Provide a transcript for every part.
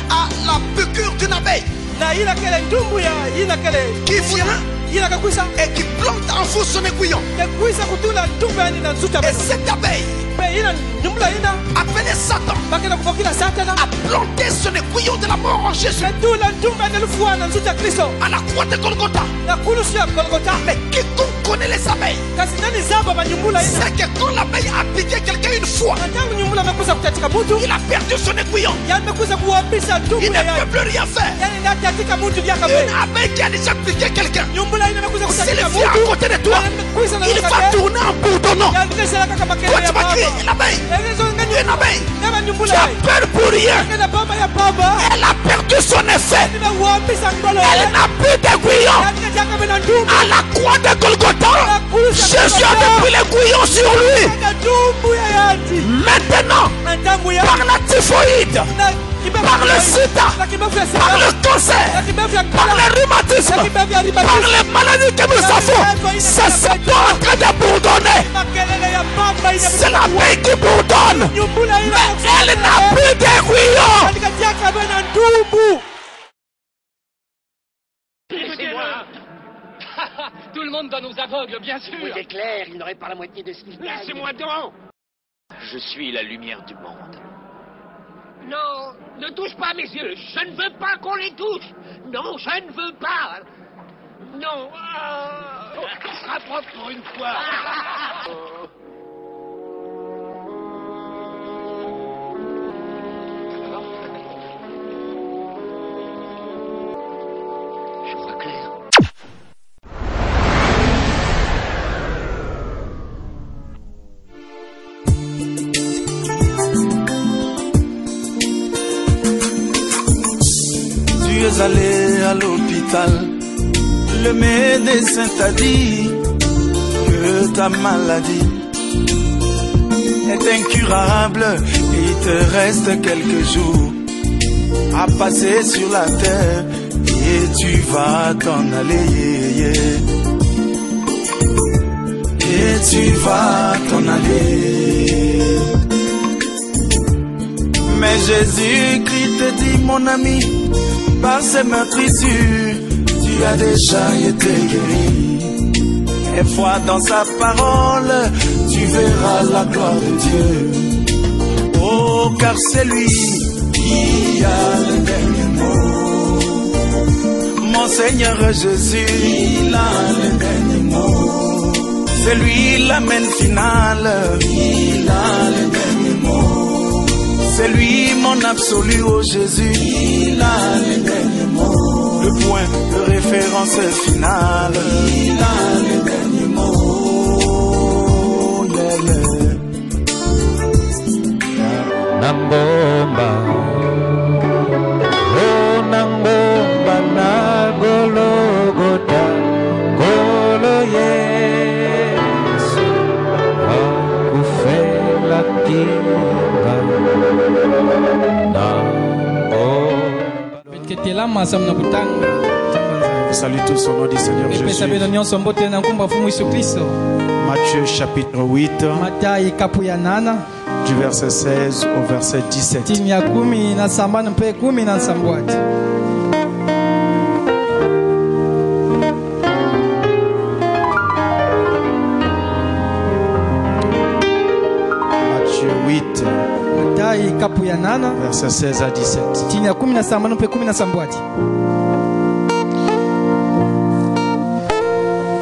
à la piqûre d'une abeille qui vient et qui plante en vous son aiguillon. Et cette abeille appelée Satan a planté son aiguillon de la mort en Jésus à la croix de Golgotha. Mais quiconque connaît les abeilles sait que quand l'abeille a piqué quelqu'un une fois, il a perdu son aiguillon. Il ne peut plus rien faire. Une abeille qui a déjà piqué quelqu'un, s'il vient à côté de toi, il va tourner en bourdonnant. Toi tu vas crier, une abeille, une abeille. Tu as peur pour rien. Elle a perdu son effet. Elle n'a plus d'aiguillon. À la croix de Golgotha, Jésus a depuis l'aiguillon sur lui. Maintenant, par la typhoïde, par le sida, par le cancer, par le rhumatisme, par les maladies que nous avons, ça c'est pas en train de bourdonner. C'est l'abeille qui bourdonne, mais elle n'a plus d'aiguillon. Tout le monde dans nos aveugles, bien sûr. Oui, c'est clair, il n'aurait pas la moitié de ce qu'il gagne. Laissez-moi donc. Je suis la lumière du monde. Non, ne touche pas mes yeux. Je ne veux pas qu'on les touche. Non, je ne veux pas. Non. Ce sera propre pour une fois. Je vois clair. Tu es allé à l'hôpital, le médecin t'a dit que ta maladie est incurable et il te reste quelques jours à passer sur la terre et tu vas t'en aller. Et tu vas t'en aller. Mais Jésus-Christ te dit, mon ami, par ces meurtrissures, tu as déjà été guéri. Et foi dans sa parole, tu verras la gloire de Dieu. Oh, car c'est lui qui a le dernier mot. Mon Seigneur Jésus, il a le dernier mot. C'est lui l'amen finale, il a le dernier mot. C'est lui mon absolu, oh Jésus, il a le dernier mot. Le point de référence final, il a le dernier mot. Nambomba, oh Nambomba na Golgotha, Golo Yesu, akufela kinga. Salut tous au nom du Seigneur Jésus. Matthieu chapitre 8, du verset 16 au verset 17. Matthieu 8, verset 16 à 17.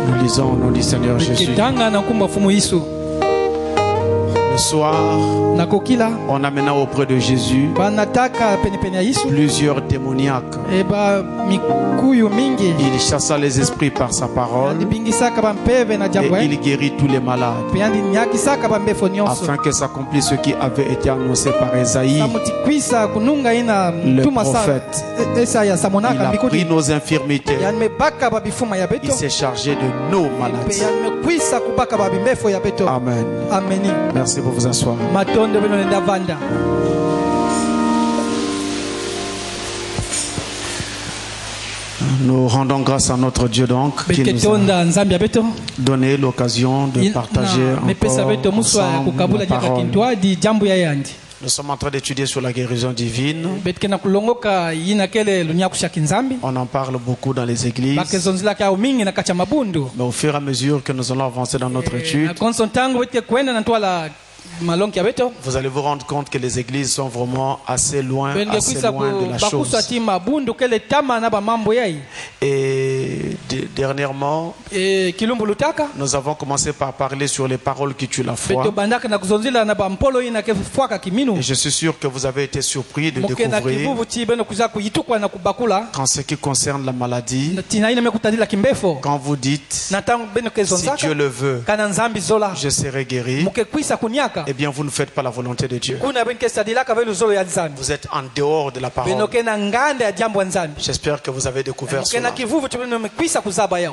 Nous lisons au nom du Seigneur Jésus. Le soir, on amena auprès de Jésus plusieurs démoniaques. Il chassa les esprits par sa parole et il guérit tous les malades, afin que s'accomplisse ce qui avait été annoncé par Esaïe, le prophète. Il a pris nos infirmités, il s'est chargé de nos maladies. Amen. Merci pour vous asseoir. Nous rendons grâce à notre Dieu donc qui nous a donné l'occasion de partager encore ensemble la parole. Nous sommes en train d'étudier sur la guérison divine. On en parle beaucoup dans les églises. Mais au fur et à mesure que nous allons avancer dans notre étude, vous allez vous rendre compte que les églises sont vraiment assez loin de la chose. Et dernièrement, nous avons commencé par parler sur les paroles qui tuent la foi. Et je suis sûr que vous avez été surpris de découvrir qu'en ce qui concerne la maladie, quand vous dites si Dieu le veut, je serai guéri, eh bien vous ne faites pas la volonté de Dieu. Vous êtes en dehors de la parole. J'espère que vous avez découvert cela.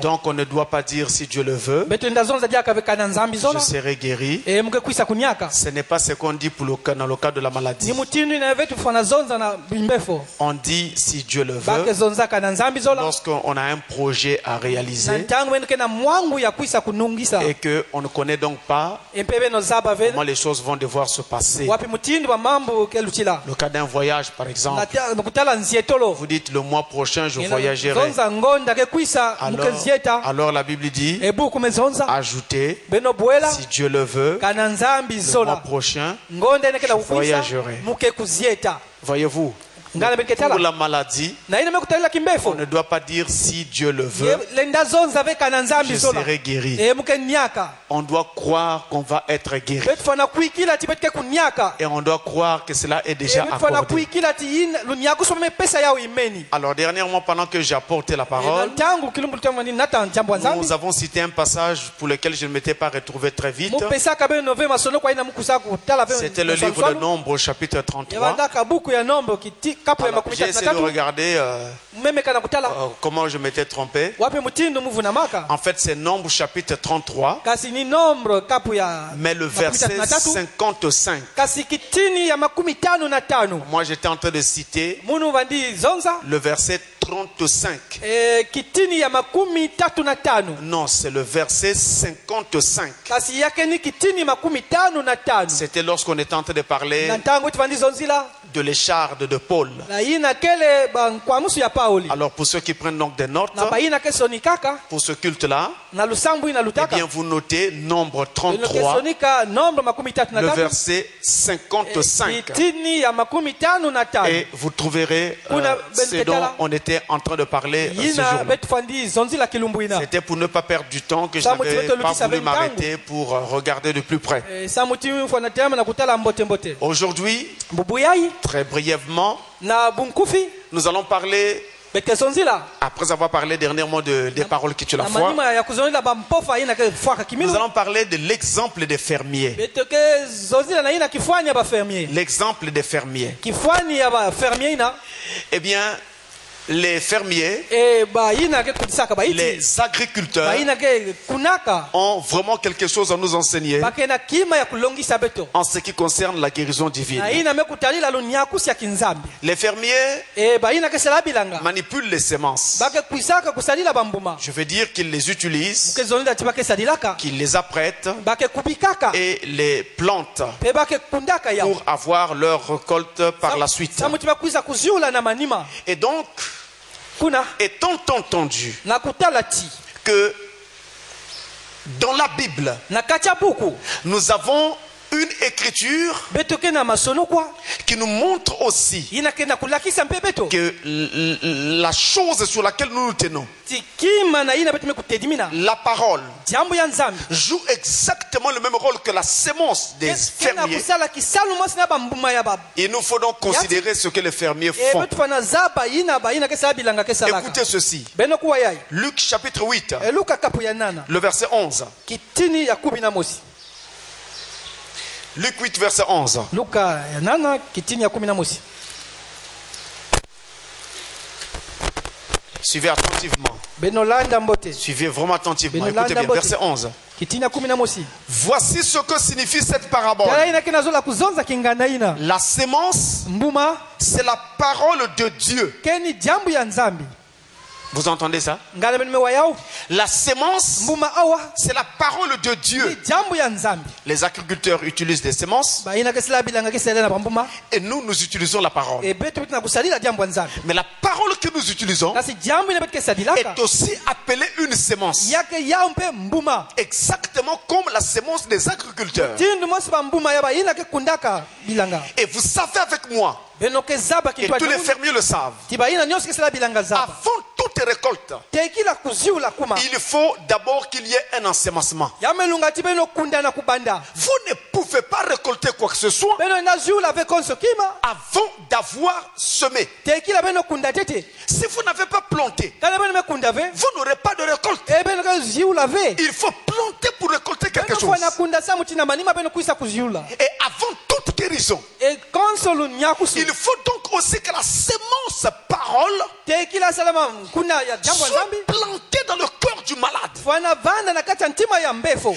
Donc on ne doit pas dire si Dieu le veut, je serai guéri. Ce n'est pas ce qu'on dit dans le cas de la maladie. On dit si Dieu le veut lorsqu'on a un projet à réaliser et qu'on ne connaît donc pas comment les choses vont devoir se passer. Le cas d'un voyage par exemple, vous dites le mois prochain je voyagerai. Alors la Bible dit, ajoutez, si Dieu le veut, le mois prochain je voyagerai. Voyez-vous, pour la maladie, on ne doit pas dire si Dieu le veut, je serai guéri. On doit croire qu'on va être guéri. Et on doit croire que cela est déjà accordé. Alors dernièrement, pendant que j'ai apporté la parole, nous avons cité un passage pour lequel je ne m'étais pas retrouvé très vite. C'était le livre de Nombres, chapitre 33. Alors, j'ai essayé de regarder comment je m'étais trompé. En fait, c'est Nombre chapitre 33, mais le verset 55. Moi, j'étais en train de citer le verset 35. Non, c'est le verset 55. C'était lorsqu'on était en train de parler de l'écharde de Paul. Alors pour ceux qui prennent donc des notes, pour ce culte-là, eh bien vous notez Nombre 33, le verset 55. Et vous trouverez ce dont on était en train de parler ce jour-là. C'était pour ne pas perdre du temps que je n'avais pas voulu m'arrêter pour regarder de plus près. Aujourd'hui, très brièvement, nous allons parler, après avoir parlé dernièrement des paroles qui tuent la foi, nous allons parler de l'exemple des fermiers. L'exemple des fermiers. Eh bien, les fermiers, les agriculteurs ont vraiment quelque chose à nous enseigner en ce qui concerne la guérison divine. Les fermiers manipulent les semences. Je veux dire qu'ils les utilisent, qu'ils les apprêtent et les plantent pour avoir leur récolte par la suite. Et donc, étant entendu que dans la Bible, nous avons une écriture qui nous montre aussi que la chose sur laquelle nous nous tenons, la parole, joue exactement le même rôle que la sémence des fermiers. Il nous faut donc considérer ce que les fermiers font. Écoutez ceci. Luc chapitre 8, le verset 11. Luc 8, verset 11. Suivez attentivement. Suivez vraiment attentivement. Écoutez bien, verset 11. Voici ce que signifie cette parabole. La sémence, c'est la parole de Dieu. Vous entendez ça? La sémence, c'est la parole de Dieu. Les agriculteurs utilisent des semences et nous utilisons la parole. Mais la parole que nous utilisons est aussi appelée une sémence. Exactement comme la sémence des agriculteurs. Et vous savez avec moi, et tous les fermiers le savent, avant toute récolte, il faut d'abord qu'il y ait un ensemencement. Vous ne pouvez pas récolter quoi que ce soit avant d'avoir semé. Si vous n'avez pas planté, vous n'aurez pas de récolte. Il faut planter pour récolter quelque chose. Et avant toute guérison, il faut donc aussi que la sémence parole soit plantée dans le cœur du malade.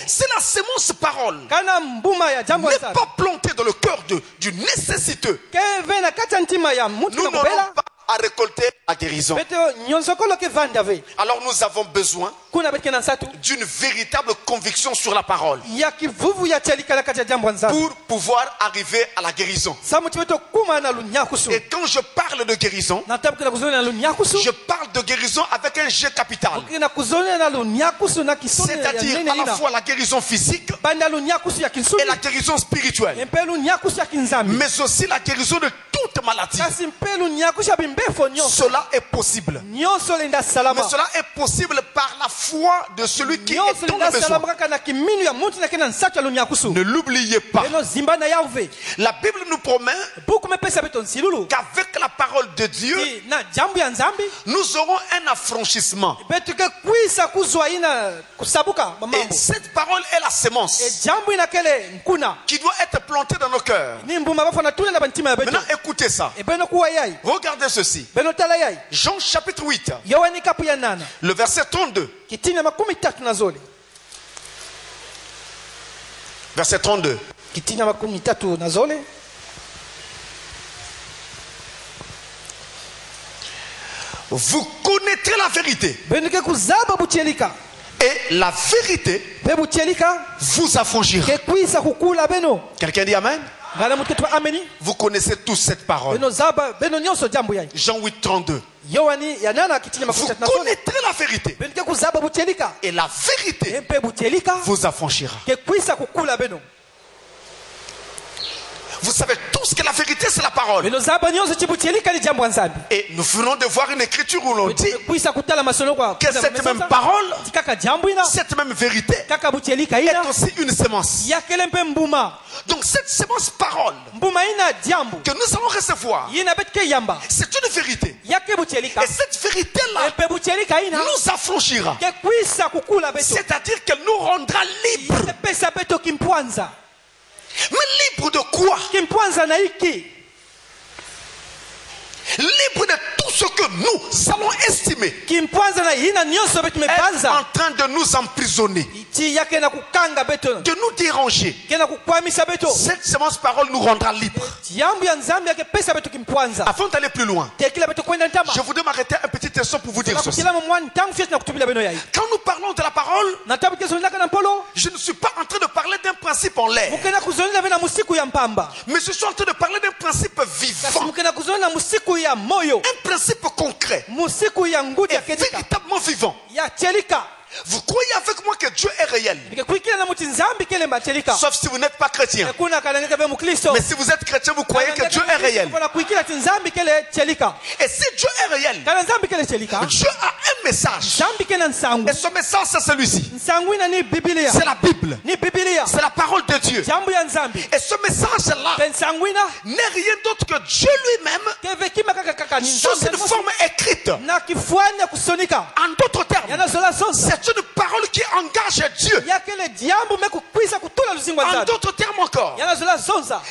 Si la sémence parole n'est pas plantée dans le cœur du nécessiteux, nous n'aurons pas à récolter la guérison. Alors nous avons besoin d'une véritable conviction sur la parole pour pouvoir arriver à la guérison. Et quand je parle de guérison, je parle de guérison avec un G capital, c'est-à-dire à la fois la guérison physique et la guérison spirituelle, mais aussi la guérison de toute maladie. Cela est possible. Mais cela est possible par la foi de celui qui est dans le besoin. Ne l'oubliez pas. La Bible nous promet qu'avec la parole de Dieu, nous aurons un affranchissement. Et cette parole est la sémence qui doit être plantée dans nos cœurs. Maintenant, écoutez ça. Regardez ceci. Jean chapitre 8, le verset 32. Verset 32. Vous connaîtrez la vérité. Et la vérité vous affranchira. Quelqu'un dit amen? Vous connaissez tous cette parole. Jean 8, 32. Vous connaîtrez la vérité. Et la vérité vous affranchira. Vous savez tous que la vérité c'est la parole. Et nous venons de voir une écriture où l'on dit que cette même parole, cette même vérité est aussi une sémence. Donc cette sémence parole que nous allons recevoir, c'est une vérité. Et cette vérité-là nous affranchira. C'est-à-dire qu'elle nous rendra libres. Mais libre de quoi? Libre de tout ce que nous allons estimer être en train de nous emprisonner, de nous déranger. Cette sémence parole nous rendra libres. Avant d'aller plus loin, je voudrais m'arrêter un petit instant pour vous dire ceci. Quand nous parlons de la parole, je ne suis pas en train de parler d'un principe en l'air, mais je suis en train de parler d'un principe vivant, un principe concret et véritablement vivant. Vous croyez avec moi que Dieu est réel? Sauf si vous n'êtes pas chrétien. Mais si vous êtes chrétien, vous croyez que Dieu est réel. Et si Dieu est réel, Dieu a un message. Et ce message c'est celui-ci. C'est la Bible. C'est la parole de Dieu. Et ce message-là n'est rien d'autre que Dieu lui-même sous une forme écrite. En d'autres termes, c'est une parole qui engage Dieu. En d'autres termes encore,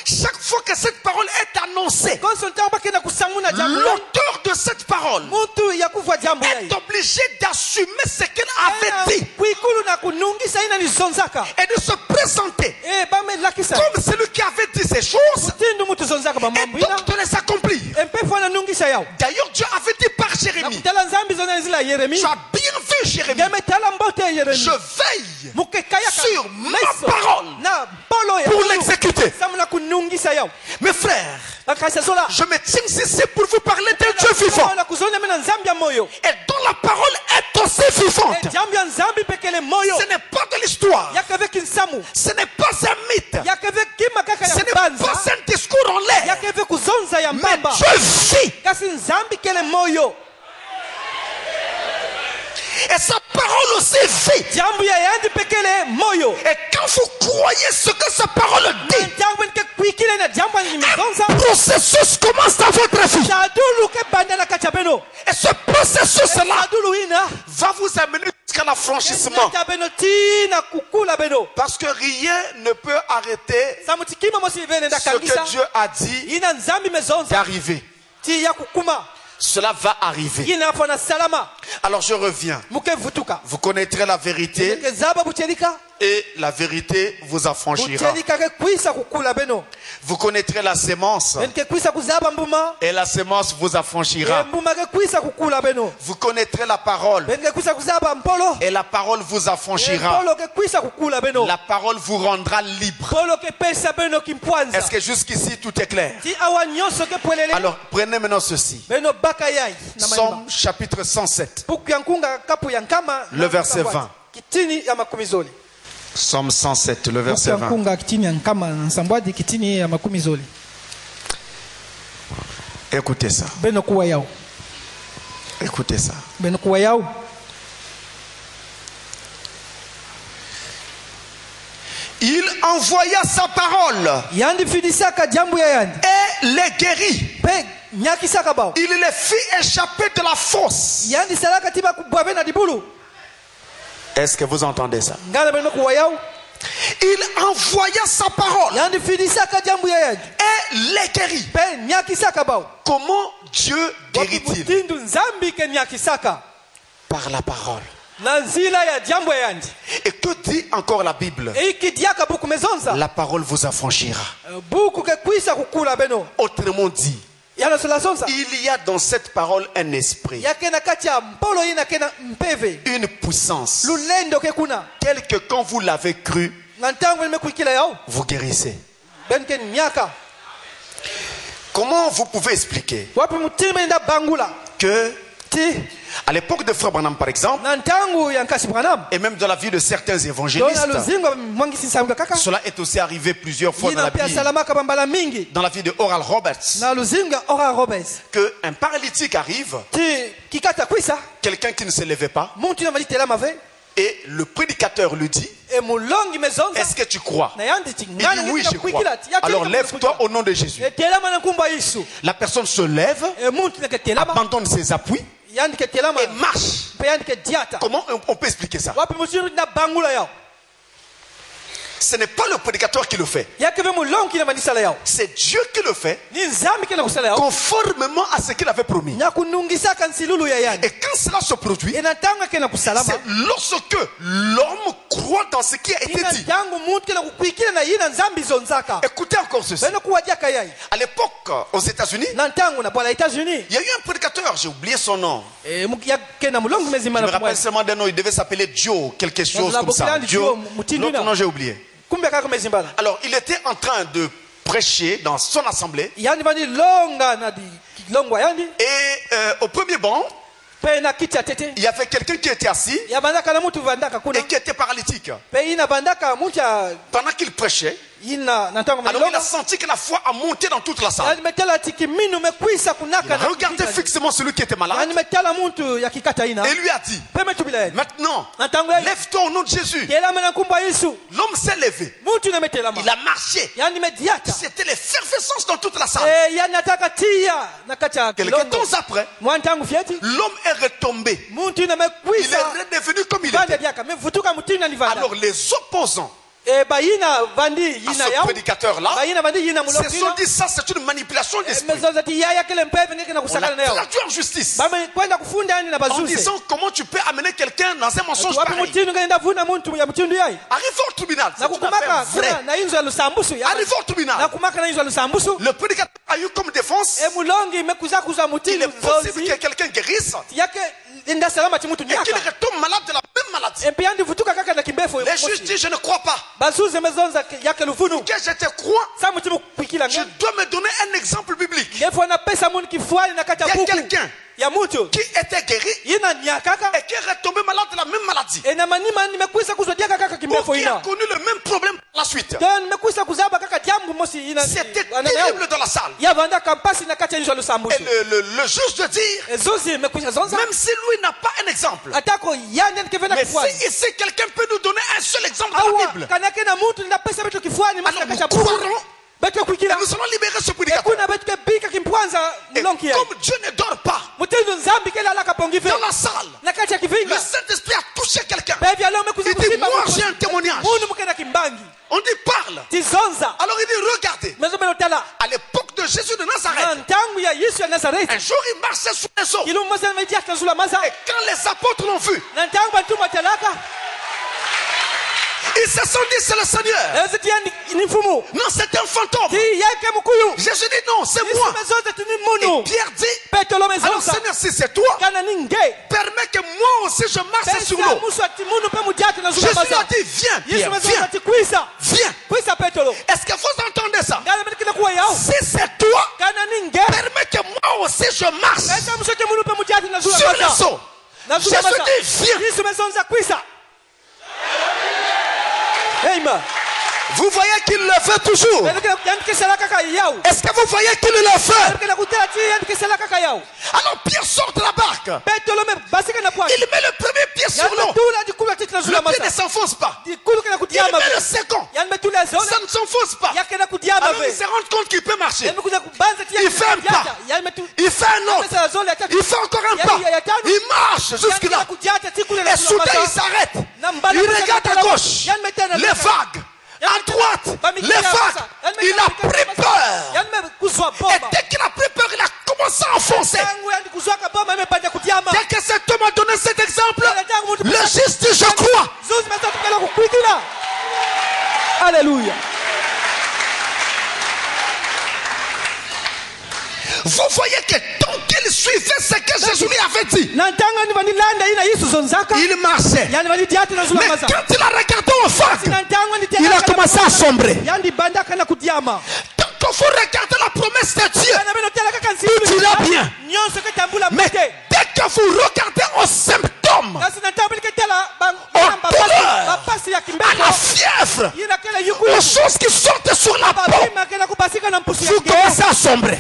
chaque fois que cette parole est annoncée, l'auteur de cette parole est obligé d'assumer ce qu'il avait dit et de se présenter comme celui qui avait dit ces choses et donc de les accomplir. D'ailleurs, Dieu avait dit par Jérémie. Tu as bien vu Jérémie. Je veille sur ma parole pour l'exécuter. Mes frères, je me tiens ici pour vous parler d'un Dieu vivant. Et dont la parole est aussi vivante. Ce n'est pas de l'histoire. Ce n'est pas un mythe. Ce n'est pas un discours en l'air. Mais Dieu vit. Et sa parole aussi vit. Et quand vous croyez ce que sa parole dit, un processus commence dans votre vie. Et ce processus-là va vous amener jusqu'à l'affranchissement. Parce que rien ne peut arrêter ce que Dieu a dit d'arriver. Cela va arriver. Alors je reviens. Vous connaîtrez la vérité et la vérité vous affranchira. Vous connaîtrez la sémence et la sémence vous affranchira. Vous connaîtrez la parole et la parole vous affranchira. La parole vous rendra libre. Est-ce que jusqu'ici tout est clair? Alors prenez maintenant ceci. Psaume chapitre 107. Le verset 20. Psaume 107, le verset 20. Écoutez ça. Écoutez ça. Il envoya sa parole et les guérit. Il les fit échapper de la fosse. Est-ce que vous entendez ça? Il envoya sa parole et les guérit. Comment Dieu guérit-il? Par la parole. Et que dit encore la Bible? La parole vous affranchira. Autrement dit, il y a dans cette parole un esprit, une puissance, tel que quand vous l'avez cru, vous guérissez. Comment vous pouvez expliquer que à l'époque de Frère Branham par exemple, et même dans la vie de certains évangélistes, cela est aussi arrivé plusieurs fois dans la vie de Oral Roberts, qu'un paralytique arrive, quelqu'un qui ne se levait pas, et le prédicateur lui dit: est-ce que tu crois? Il dit: oui, je crois. Alors lève-toi au nom de Jésus. La personne se lève, abandonne ses appuis et marche. Comment on peut expliquer ça? Ce n'est pas le prédicateur qui le fait. C'est Dieu qui le fait, conformément à ce qu'il avait promis. Et quand cela se produit, c'est lorsque l'homme croit dans ce qui a été dit. Écoutez encore ceci. À l'époque, aux États-Unis, il y a eu un prédicateur, j'ai oublié son nom. Je me rappelle seulement d'un nom, il devait s'appeler Joe, quelque chose comme ça. Joe, l'autre nom j'ai oublié. Alors il était en train de prêcher dans son assemblée. Et au premier banc, il y avait quelqu'un qui était assis et qui était paralytique. Pendant qu'il prêchait, alors il a senti que la foi a monté dans toute la salle. Il a regardé fixement celui qui était malade et lui a dit: maintenant, lève-toi au nom de Jésus. L'homme s'est levé. Il a marché. C'était l'effervescence dans toute la salle. Quelques temps après, l'homme est retombé. Il est redevenu comme il était. Alors les opposants ce prédicateur-là, se sont dit ça, c'est une manipulation d'esprit. On l'a traduit en justice. En disant comment tu peux amener quelqu'un dans un mensonge pareil. Arrive au tribunal. C'est tout à fait vrai. Arrive au tribunal. Le prédicateur a eu comme défense, il est possible que quelqu'un guérisse et qu'il retombe malade de la même maladie. Les juges disent, je ne crois pas. Que je te crois, tu dois me donner un exemple biblique. Il y a quelqu'un qui était guéri et qui est retombé malade de la même maladie. Ou qui a connu le même problème par la suite. C'était terrible dans la salle. Et le juge de dire, même si lui n'a pas un exemple, mais si ici quelqu'un peut nous donner un seul exemple de la Bible, alors nous courrons et nous allons libérer ce prédicateur. Et comme Dieu ne dort pas dans la salle, le Saint-Esprit a touché quelqu'un. Il dit, moi j'ai un témoignage. On dit parle. Alors il dit regardez. À l'époque de Jésus de Nazareth, un jour il marchait sur les eaux. Et quand les apôtres l'ont vu, ils se sont dit c'est le Seigneur. Non, c'est un fantôme. Jésus dit non, c'est moi. Et Pierre dit, alors Seigneur, si c'est toi, permets que moi aussi je marche sur l'eau. Jésus a dit viens Pierre, viens. Est-ce que vous entendez ça? Si c'est toi, permets que moi aussi je marche sur les eaux. Jésus dit viens. Vous voyez qu'il le fait toujours. Est-ce que vous voyez qu'il le fait? Alors Pierre sort de la barque. Il met le premier pied sur l'eau. Le pied ne s'enfonce pas. Il met le second. Ça ne s'enfonce pas. Alors il se rend compte qu'il peut marcher. Il fait un pas. Il fait un autre. Il fait encore un pas. Il marche jusque là. Et soudain il s'arrête. Il regarde à gauche. Les vagues. À droite, les vagues, il a pris peur. Et dès qu'il a pris peur, il a commencé à enfoncer. Dès que cet homme a donné cet exemple, le juste dit je crois. Alléluia. Vous voyez que tant qu'il suivait ce que Jésus lui avait dit, il marchait. Mais quand il a regardé au vagues, il a commencé à sombrer. Quand vous regardez la promesse de Dieu, tout ira bien. Mais dès que vous regardez aux symptômes, aux douleurs, à la fièvre, aux choses qui sortent sur la peau, vous commencez à sombrer.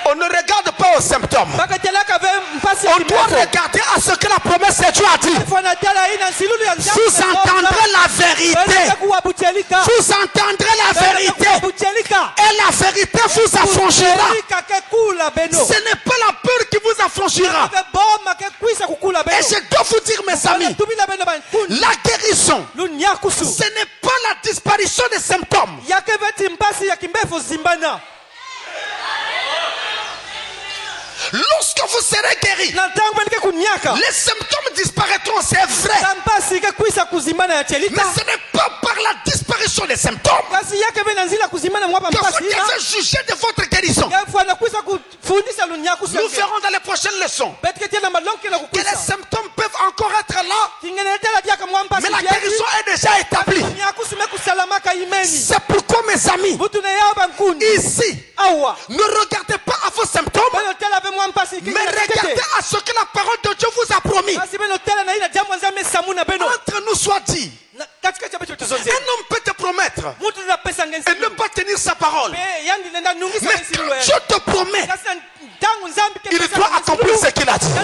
On ne regarde pas aux symptômes. On doit regarder à ce que la promesse de Dieu a dit. Vous entendrez la vérité. Vous entendrez la vérité. Et la vérité vous affranchira. Ce n'est pas la peur qui vous affranchira. Et je dois vous dire, mes amis, la guérison, ce n'est pas la disparition des symptômes. Lorsque vous serez guéri, les symptômes disparaîtront, c'est vrai. Mais ce n'est pas par la disparition des symptômes que vous devez juger de votre guérison. Nous verrons dans les prochaines leçons que les symptômes peuvent encore être là, mais la guérison est déjà établie. C'est pourquoi, mes amis, ici, ne regardez pas à vos symptômes, mais regardez à ce que la parole de Dieu vous a promis. Entre nous soit dit, un homme peut te promettre et ne pas tenir sa parole. Mais quand Dieu te promet, il doit accomplir ce qu'il a dit.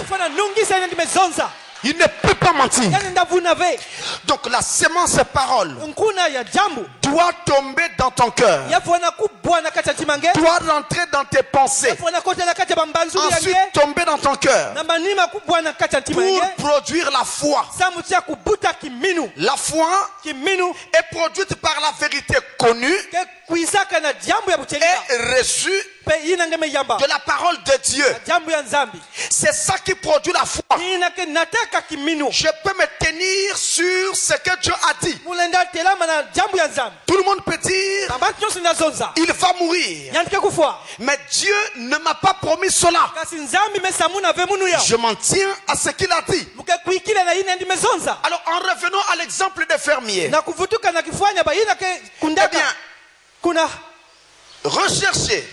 Il ne peut pas mentir. Yani ndavunave. Donc la semence parole Nkuna ya jambu. doit tomber dans ton cœur. Yafwana kubwana kati ya timange. Doit rentrer dans tes pensées. Yafwana kotela kati ya bambanzuli Ensuite yange. tomber dans ton cœur. Na manima kubwana kati ya timange. Pour produire la foi. Samutia kubuta kiminu. La foi Kiminu. est produite par la vérité connue Ke kuisaka na jambu ya buchelika. et reçue Pe ina ngeme yamba. de la parole de Dieu. Jambu ya nzambi. C'est ça qui produit la foi. Ina ke nataka kiminu. Je peux me tenir sur ce que Dieu a dit. Mulenda telama na jambu ya nzambi. Tout le monde peut dire Abantu nyonso nazonza. il va mourir. Yandike kufa. Mais Dieu ne m'a pas promis cela. Kasi nzambi mesamuna ve munu ya. Je m'en tiens à ce qu'il a dit. Muke kuikile na ina ndi mezonza. Alors en revenant à l'exemple des fermiers. Na kuvutuka na kifanya ba ina ke Eh kundaka. bien, Kuna rechercher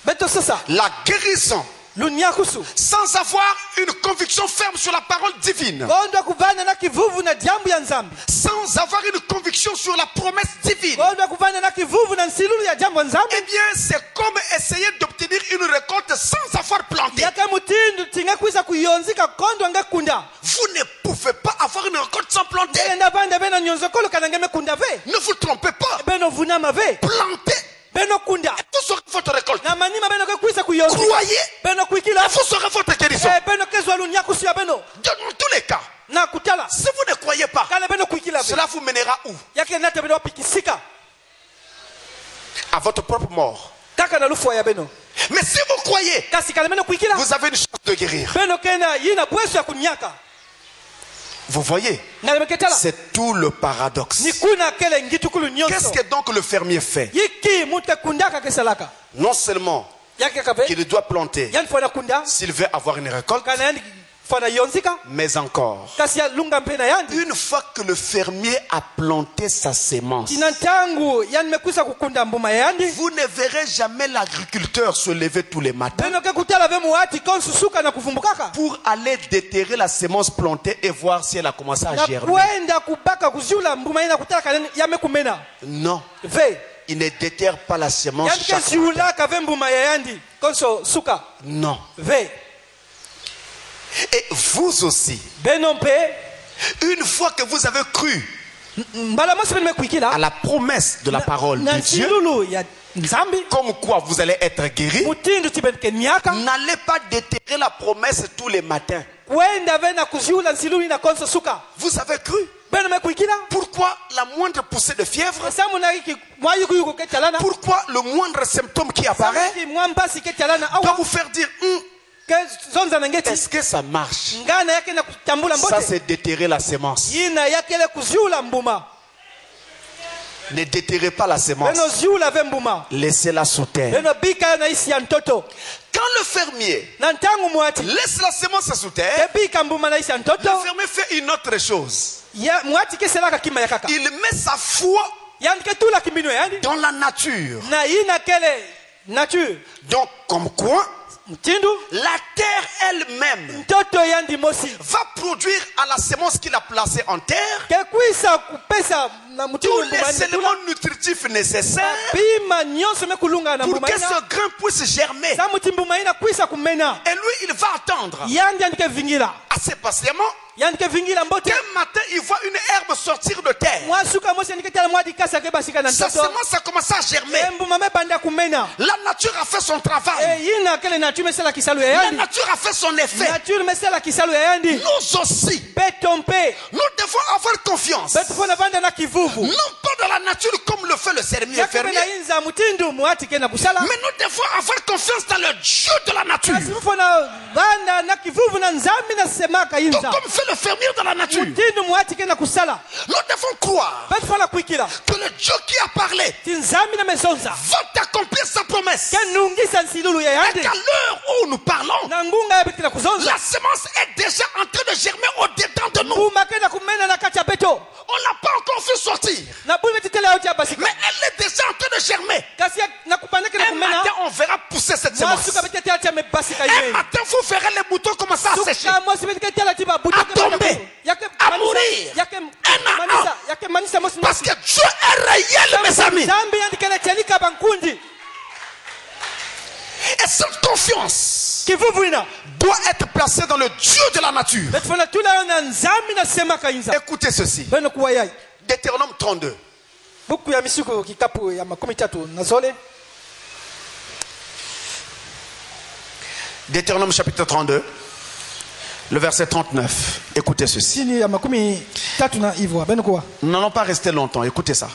beto sasa. la guérison Lunyakusu. sans avoir une conviction ferme sur la parole divine. Gondwa kuvana na kivuvu na jambu ya nzambi. Sans avoir une conviction sur la promesse divine. Gondwa kuvana na kivuvu na nsilulu ya jambu ya nzambi. Eh bien, c'est comme essayer d'obtenir une récolte sans avoir planté. Yake mutindu tinga kwisa kuyonzika kondwa nge kunda. Vous ne pouvez pas avoir une récolte sans planter. Enda banda bena nyonzokolo kanangeme kunda ve. Ne vous trompez pas. Beno vunama ve. Plantez. Beno kunda. Et vous aurez votre récolte. Na manima beno ke kwisa kuyonzika. Croyez. Beno kuikila. Et vous aurez votre guérison. Beno kezwa lunyakusu ya beno. Dans tous les cas, Na kutala. si vous ne croyez pas, Kana beno kuikila ve. cela vous mènera où? Yake nate beno pikisika. À votre propre mort. Taka na lufu ya beno. Mais si vous croyez, Kasi kana beno kuikila. vous avez une chance de guérir. Beno kena yina bwesu ya kunyaka. Vous voyez, Ngalemeketala. c'est tout le paradoxe. Ni kuna kele ngitukulu nyonso. Qu'est-ce que donc le fermier fait? Yiki mutke kundaka kesalaka. Non seulement Yake kabe. qu'il doit planter Yani fana kunda. s'il veut avoir une récolte, Kana yani fana yonzika. mais encore, Kasi ya lunga mpena yandi. une fois que le fermier a planté sa semence, Tinantangu yani mekusa kukunda mbuma yandi. vous ne verrez jamais l'agriculteur se lever tous les matins Beno ke kutala ve muati konsusuka na kuvumbukaka. pour aller déterrer la semence plantée et voir si elle a commencé à Na germer. kwenda kubaka kuzula mbuma ina kutala kana yamekumena. Non, Ve. il ne déterre pas la semence Yani ke chaque matin. ziula ka ve mbuma ya yandi. Konso suka. Non. Ve. Et vous aussi, Beno mpe. une fois que vous avez cru Mbala mosi beno mekuikila. à la promesse de la parole Na de Dieu, nsilulu ya nzambi. comme quoi vous allez être guéri, Mutindu tibenke nyaka. n'allez pas déterrer la promesse tous les matins. Kwenda ve na kuziula nsilulu ina konso suka. Vous avez cru. Beno mekuikila. Pourquoi la moindre poussée de fièvre? Samu na iki mwayuku yuko ketalana. Pourquoi le moindre symptôme qui apparaît Samu ki mwambasi ketalana doit awa. vous faire dire Ke zonza na ngeti. est-ce que ça marche? Ngana yake na kutambula Ça, mbote. c'est déterrer la semence. Yina yake le kuziula mbuma. Ne déterrez pas la semence. Beno ziula ve mbuma. Laissez-la sous terre. Beno bika na isi ya ntoto. Quand le fermier Na ntangu mwati. laisse la semence sous terre, Ke bika mbuma na isi ya le ntoto. fermier fait une autre chose. Ya mwati keselaka kima ya kaka. Il met sa foi Yani ke tula kimino yani. dans la nature. Na yina kele nature. Donc, comme quoi, Mtindu. la terre elle-même Ntoto yandi mosi. va produire à la semence qu'il a placée en terre Ke kuisa kupesa na tous mtindu les mbuma. éléments nutritifs nécessaires Bima nyonso mekulunga na pour mbuma que ina. ce grain puisse germer. Sa mbuma ina kuisa kumena. Et lui, il va attendre Yandi andike vingila. assez patiemment Yandike vingila mbote. qu'un matin, il voit une herbe sortir de terre. Mwasuka mosi andike tala mwadi kasa ke basika na Sa ntoto. semence a commencé à germer. Mbuma mebanda kumena. La nature a fait son travail. Yina kele nature mesela kisalu ya La yandi. nature a fait son effet. Nature mesela kisalu ya yandi. Nous aussi, Betompe. nous devons avoir confiance. Betufona banda na kivuvu. Non pas dans la nature comme le fait le fermier. Yakebe na inza mutindu mwati ke na busala. Mais nous devons avoir confiance dans le Dieu de la nature. Asifuna banda na kivuvu na nzambi na semaka Tout inza. comme fait le fermier dans la nature. Mutindu mwati ke na kusala. Nous devons croire Betufona kuikila. que le Dieu qui a parlé Tinzambi na mesonza. va accomplir sa promesse. Ke nungisa nsilulu ya Et yandi. qu'à l'heure où nous parlons, Na ngunga ya bitina kuzonza. la semence est déjà en train de germer au-dedans de nous. Mbuma ke na kumena na kati ya beto. On n'a pas encore fait sortir. Na buli titele ya uti basika. Mais elle est déjà en train de germer. Kasi na kupanda ke na Un kumena. matin, on verra pousser cette semence. Mwasuka betete ya me basika Un yeye. matin, vous verrez les boutons commencer à sécher. Suka mosi betete ya tiba buto À tomber. À mourir. Yake Un à manisa. Yake manisa mosi. Parce que Dieu est réel, mes amis. Zambi yandikele chelika bankundi. Et cette confiance doit être placée dans le Dieu de la nature. Écoutez ceci. Deutéronome 32. Deutéronome chapitre 32, le verset 39. Écoutez ceci. Nous n'allons pas rester longtemps. Écoutez ça.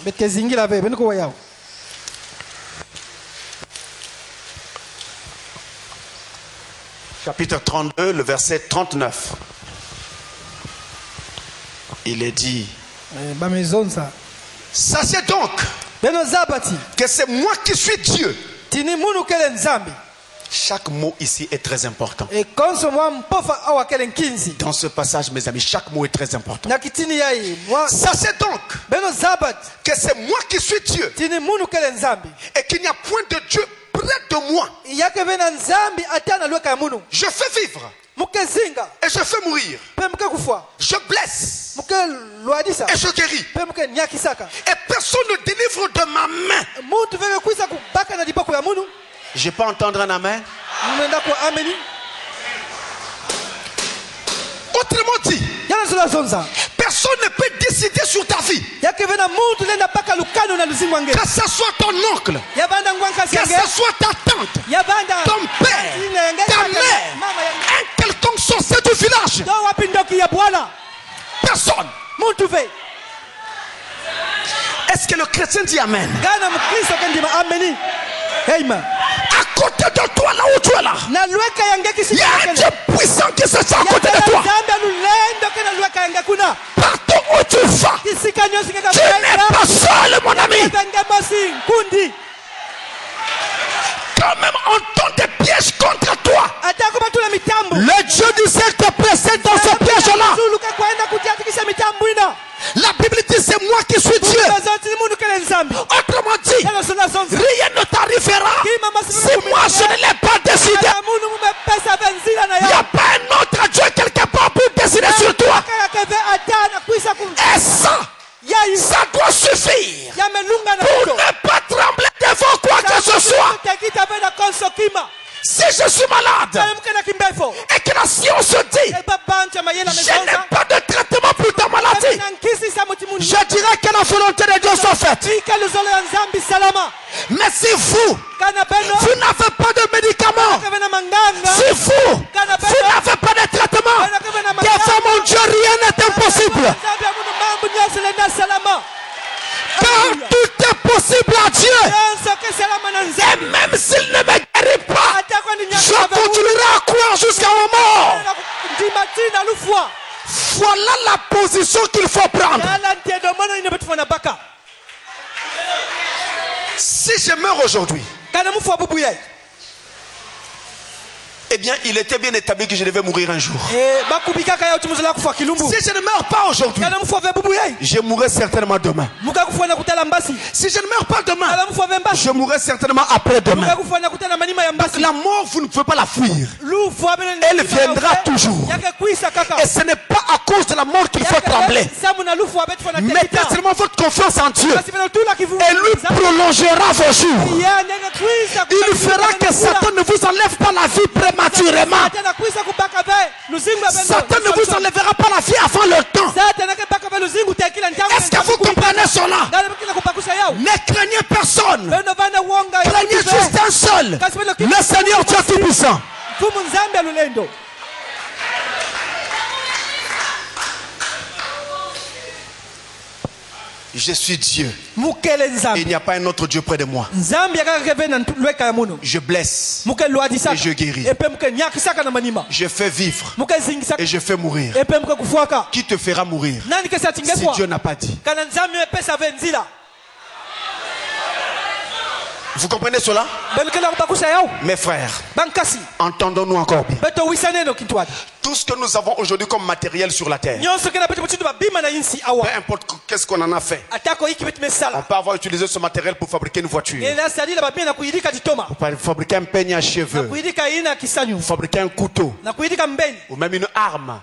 Chapitre 32, le verset 39. Il est dit: sachez donc que c'est moi qui suis Dieu. Chaque mot ici est très important. Dans ce passage, mes amis, chaque mot est très important. Sachez donc que c'est moi qui suis Dieu et qu'il n'y a point de Dieu près de moi. Je fais vivre et je fais mourir. Je blesse et je guéris. Et personne ne délivre de ma main. Je peux entendre un amen? Autrement dit, personne ne peut décider sur ta vie. Que ce soit ton oncle, que ce soit ta tante, ton père, ta mère, un quelconque sorcier du village. Personne. Est-ce que le chrétien dit amen? Amen. À côté de toi, là où tu es là, il y a un Dieu puissant qui se tient à côté de toi. Partout où tu vas, tu n'es pas seul, mon ami. Quand même on tend des pièges contre toi, le Dieu du ciel te précède dans ce piège-là. La Bible dit c'est moi qui suis Dieu. Autrement dit, rien ne t'arrivera si moi je ne l'ai pas décidé. Il n'y a pas un autre Dieu quelque part pour décider sur toi. Et ça doit suffire pour ne pas trembler devant quoi que ce soit. Si je suis malade et que la science dit je n'ai pas de traitement pour ta maladie, je dirais que la volonté de Dieu soit faite. Mais si vous n'avez pas de médicaments, si vous n'avez pas de traitement, devant mon Dieu rien n'est impossible. Car tout est possible à Dieu. Et même s'il ne me guérit pas, je continuerai à croire jusqu'à ma mort. Voilà la position qu'il faut prendre. Si je meurs aujourd'hui, eh bien, il était bien établi que je devais mourir un jour. Si je ne meurs pas aujourd'hui, je mourrai certainement demain. Si je ne meurs pas demain, je mourrai certainement après-demain. Donc la mort, vous ne pouvez pas la fuir. Elle viendra toujours. Et ce n'est pas à cause de la mort qu'il faut trembler. Mettez seulement votre confiance en Dieu. Et lui prolongera vos jours. Il fera que Satan ne vous enlève pas la vie prématurément. Satan ne vous enlèvera pas la vie avant le temps. Est-ce que vous comprenez cela? Ne craignez personne. Craignez juste un seul, le Seigneur Dieu Tout-Puissant. Je suis Dieu. Il n'y a pas un autre Dieu près de moi. Je blesse et je guéris. Je fais vivre et je fais mourir. Qui te fera mourir si Dieu n'a pas dit? Vous comprenez cela? Mes frères, entendons-nous encore bien. Tout ce que nous avons aujourd'hui comme matériel sur la terre, peu importe qu'est-ce qu'on en a fait, on peut avoir utilisé ce matériel pour fabriquer une voiture, pour fabriquer un peigne à cheveux, pour fabriquer un couteau, ou même une arme.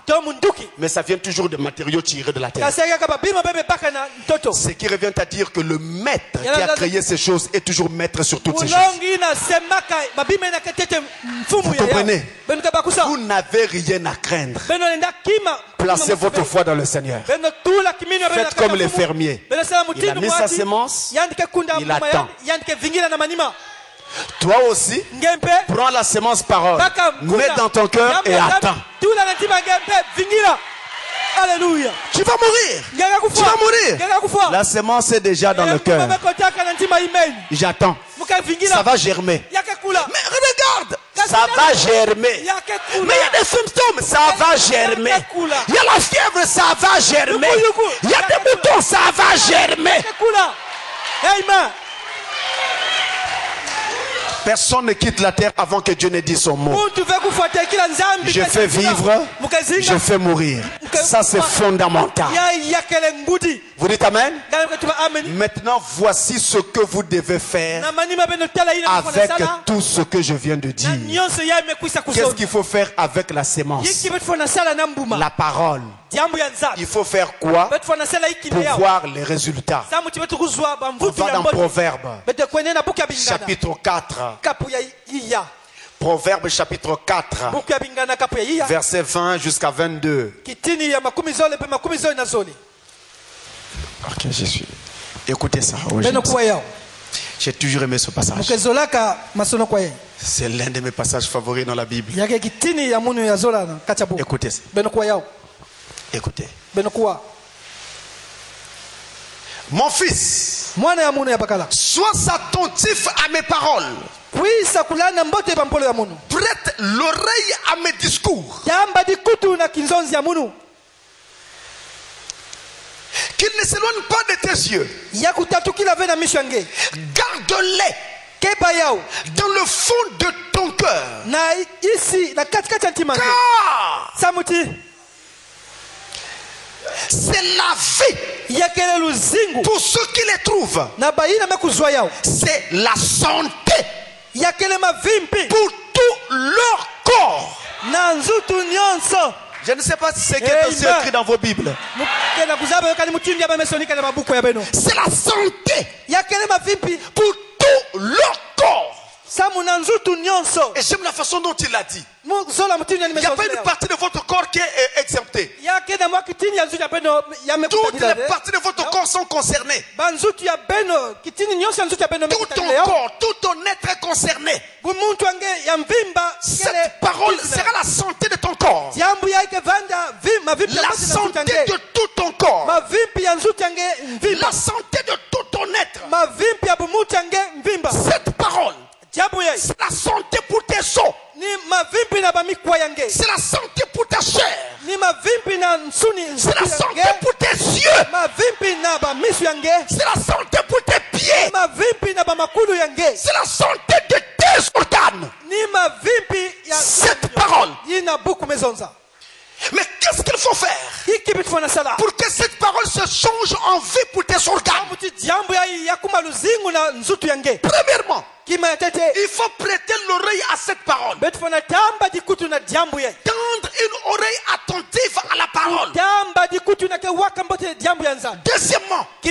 Mais ça vient toujours de matériaux tirés de la terre. Ce qui revient à dire que le maître qui a créé ces choses est toujours maître sur toutes ces choses. Vous comprenez? Vous n'avez rien à craindre. Placez votre foi dans le Seigneur. Faites comme les fermiers. Il a mis sa semence, il attend. Toi aussi, prends la semence parole, mets dans ton cœur et attends. Alléluia. Tu vas mourir. Tu vas mourir. La semence est déjà dans le cœur. J'attends. Ça va germer. Mais regarde, ça va germer. Mais il y a des symptômes, ça va germer. Il y a la fièvre, ça va germer. Il y a des boutons, ça va germer. Amen. Personne ne quitte la terre avant que Dieu ne dise son mot. Je fais vivre, je fais mourir. Ça c'est fondamental. Vous dites amen? Maintenant voici ce que vous devez faire avec tout ce que je viens de dire. Qu'est-ce qu'il faut faire avec la semence? La parole. Il faut faire quoi pour voir les résultats? On va dans Proverbe chapitre 4. Proverbe chapitre 4 verset 20 jusqu'à 22. Ok, je suis. Écoutez ça. J'ai toujours aimé ce passage. C'est l'un de mes passages favoris dans la Bible. Écoutez ça. Écoutez. Mon fils, sois attentif à mes paroles. Prête l'oreille à mes discours. Qu'il ne s'éloigne pas de tes yeux. Garde-les dans le fond de ton cœur. Car c'est la vie pour ceux qui les trouvent. C'est la santé pour tout leur corps. Je ne sais pas si c'est quelque chose écrit dans vos Bibles. C'est la santé pour tout leur corps. Et j'aime la façon dont il l'a dit. Il n'y a pas une partie de votre corps qui est exemptée. Toutes les parties de votre corps sont concernées. Tout ton corps, tout ton être est concerné. Cette parole sera la santé de ton corps. La santé de tout ton corps. La santé de tout ton être. Cette parole, c'est la santé pour tes os. C'est la santé pour ta chair. C'est la santé pour tes yeux. C'est la santé pour tes pieds. C'est la santé de tes organes. Cette parole. Mais qu'est-ce qu'il faut faire pour que cette parole se change en vie pour tes organes? Premièrement, il faut prêter l'oreille à cette parole. Tendre une oreille attentive à la parole. Deuxièmement, que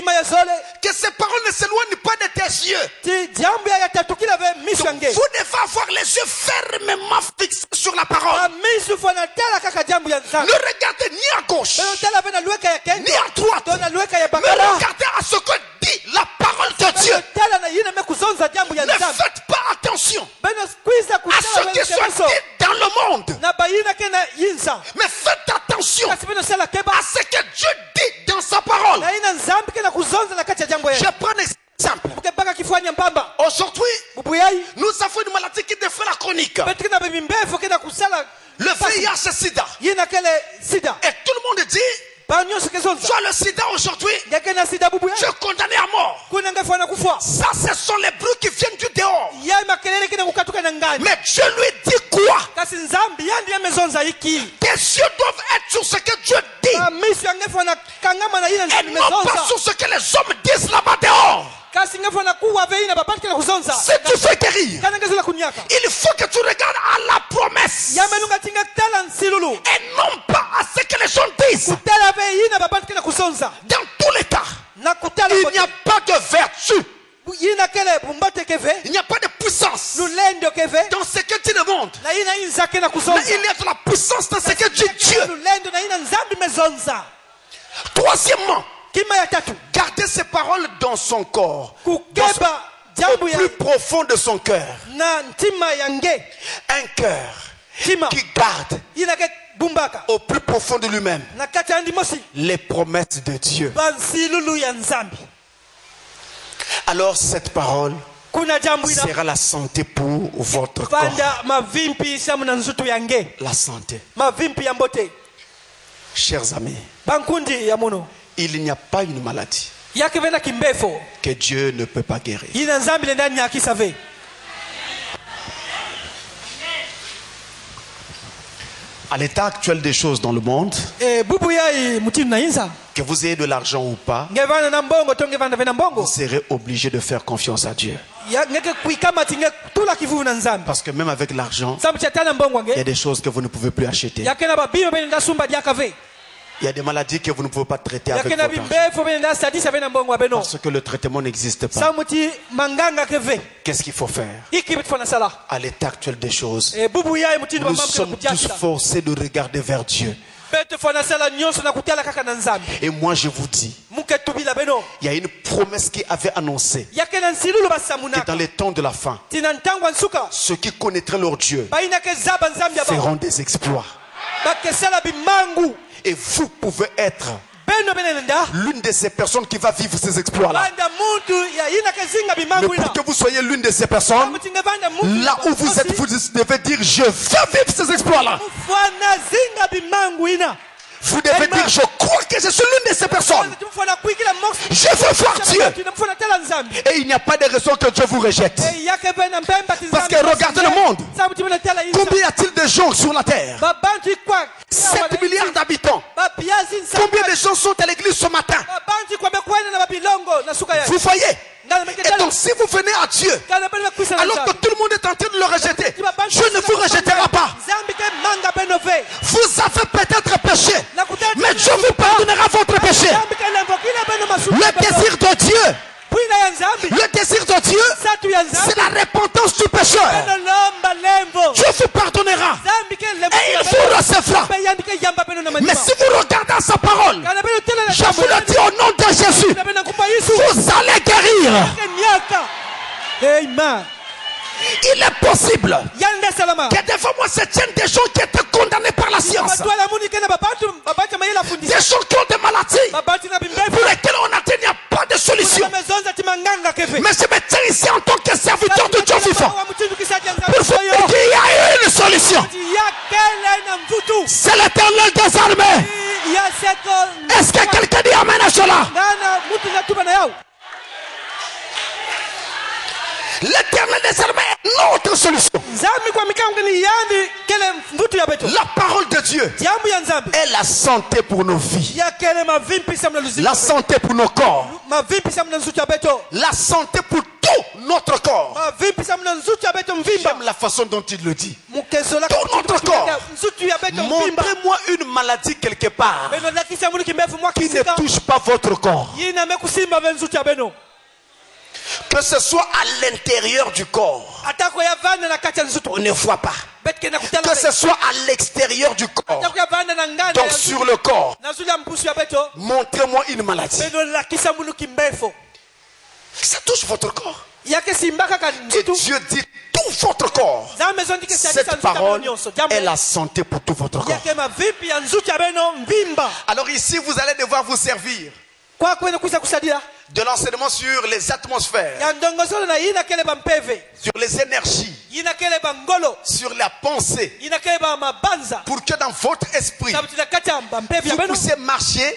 ces paroles ne s'éloignent pas de tes yeux. Donc, vous devez avoir les yeux fermement fixés sur la parole. Ne regardez ni à gauche, ni à droite, mais regardez à ce que dit la parole de Dieu. Ne faites pas attention à ce qui soit dit dans le monde, mais faites attention à ce que Dieu dit dans sa parole. Je prends un exemple. Aujourd'hui, nous avons une maladie qui défait la chronique. Le VIH-Sida. Et tout le monde dit, soit le sida aujourd'hui, tu es condamné à mort. Ça, ce sont les bruits qui viennent du dehors. Mais Dieu lui dit quoi? Tes yeux doivent être sur ce que Dieu dit. Et non pas sur ce que les hommes disent là-bas dehors. Si tu fais guérir, il faut que tu regardes à la promesse et non pas à ce que les gens disent. Dans tous les cas, il n'y a pas de vertu, il n'y a pas de puissance puissance lulendo keve dans ce que tu demandes. na ina inzake na Mais kuzonza il y a de la puissance dans ce que tu Dieu. lulendo na ina nzambi mezonza. Troisièmement, Kima ya tatu garder ces paroles dans son corps, kukeba au jambo ya plus profond de son cœur. na ntima yange Un cœur tima qui garde inake bumbaka au plus profond de lui-même na kati ya ndimosi les promesses de Dieu. bansilulu ya nzambi. Alors cette parole Kuna jambo ina sera la santé pour votre corps. panda mavimpi samu na nzutu yange La santé. mavimpi ya mbote. Chers amis, Bankundi ya muno il n'y a pas une maladie yake vena kimbefo que Dieu ne peut pas guérir. ina nzambi le ndani ya kisave. À l'état actuel des choses dans le monde, Bubu yai mutinu na inza que vous ayez de l'argent ou pas, ngevana na mbongo to ngevana vena mbongo vous serez obligé de faire confiance à Dieu. ya ngeke kuikama tinge tula kivuvu na nzambi Parce que même avec l'argent, sabu chatana mbongo il y a nge des choses que vous ne pouvez plus acheter. yake na babio bene ndasumba diakave Il y a des maladies que vous ne pouvez pas traiter avec yake na votre argent. bimbefo bene ndasadisa vena mbongo abeno Parce que le traitement n'existe pas. samuti manganga keve Qu'est-ce qu'il faut faire? iki bitfona sala À l'état actuel des choses, bubu yai mutinu nous wa mamke sommes tous kutiakita forcés de regarder vers Dieu. bete fona sala nyonso na kutiala kaka na nzambi Et moi je vous dis, muke tubila beno il y a une promesse qui avait annoncé yake na nsilulu que basamunaka dans les temps de la fin, tina ntangwa nsuka ceux qui connaîtraient leur Dieu bainake zaba nzambi aba feront des exploits. bakesala bimangu Et vous pouvez être beno bene nda l'une de ces personnes qui va vivre ces exploits-là. banda muntu ya inake zinga Mais bimangu ina pour que vous soyez l'une de ces personnes, mutinge banda muntu là où vous êtes, vous devez dire, je veux vivre ces exploits-là. fwana zinga bimangu ina Vous devez dire, je crois que je suis l'une de ces personnes. fwana kuikila mox Je veux voir Dieu. fwana tela nzambi Et il n'y a pas de raison que Dieu vous rejette. yake bena mpemba Parce que regardez le monde. sabu tibena tela inza Combien y a-t-il de gens sur la terre? babantu kwa 7 milliards d'habitants. bapiazi nsa Combien de gens sont à l'église ce matin? babantu kwa bekwena na babilongo na suka ya Vous voyez? Et donc si vous venez à Dieu, alors que tout le monde est en train de le rejeter, Dieu ne vous rejettera pas. Vous avez peut-être péché, mais Dieu vous pardonnera votre péché. Le désir de Dieu, c'est la repentance du pécheur. Dieu vous pardonnera et il vous recevra. Mais si vous regardez sa parole, je vous le dis au nom de Jésus, vous allez guérir. Amen. Il est possible que devant moi se tiennent des gens qui étaient condamnés par la science, des gens qui ont des maladies pour lesquelles on a dit qu'il n'y a pas de solution. Mais je me tiens ici en tant que serviteur de Dieu vivant pour vous dire qu'il y a une solution. C'est l'Éternel des armées. Est-ce que quelqu'un dit amen à cela? L'Éternel des armées est notre solution. La parole de Dieu est la santé pour nos vies, la santé pour nos corps, la santé pour tout notre corps. J'aime la façon dont il le dit. Tout notre corps. Montrez-moi une maladie quelque part qui ne touche pas votre corps. Que ce soit à l'intérieur du corps, on ne voit pas. Que ce soit à l'extérieur du corps, donc sur le corps, montrez-moi une maladie. Ça touche votre corps. Et Dieu dit tout votre corps. Cette parole est la santé pour tout votre corps. Alors ici, vous allez devoir vous servir de l'enseignement sur les atmosphères, sur les énergies, sur la pensée, pour que dans votre esprit, vous puissiez marcher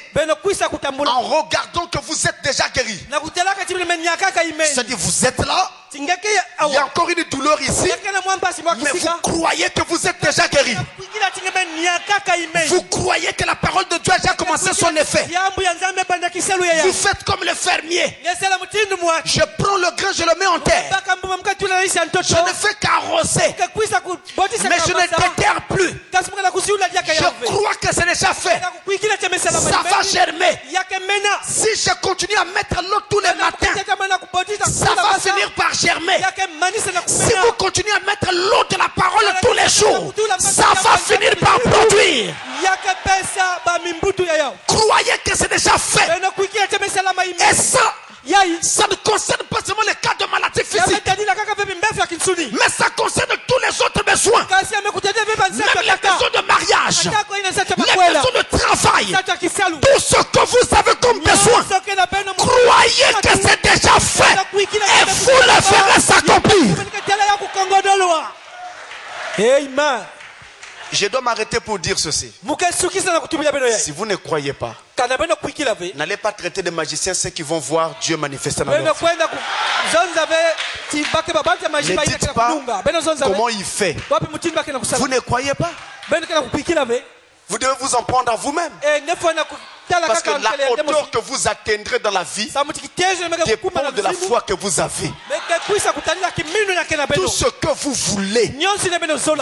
en regardant que vous êtes déjà guéri. C'est-à-dire vous êtes là, il y a encore une douleur ici, mais vous croyez que vous êtes déjà guéri. Vous croyez que la parole de Dieu a déjà commencé son effet. Vous faites comme le fermier. Je prends le grain, je le mets en terre. Je ne fais qu'arroser, mais je ne déterre plus. Je crois que c'est déjà fait. Ça va germer. Si je continue à mettre l'eau tous les matins, ça va finir par germer. Si besoins, même les besoins de mariage, les besoins de travail, tout ce que vous avez comme besoin, croyez que c'est déjà fait et vous le ferez s'accomplir. Amen. Je dois m'arrêter pour dire ceci. Si vous ne croyez pas, n'allez pas traiter de magiciens ceux qui vont voir Dieu manifester dans leur vie. Ne dites pas comment il fait. Vous ne croyez pas. Vous devez vous en prendre à vous-même. Parce que la hauteur que vous atteindrez dans la vie dépend de la foi que vous avez. Tout ce que vous voulez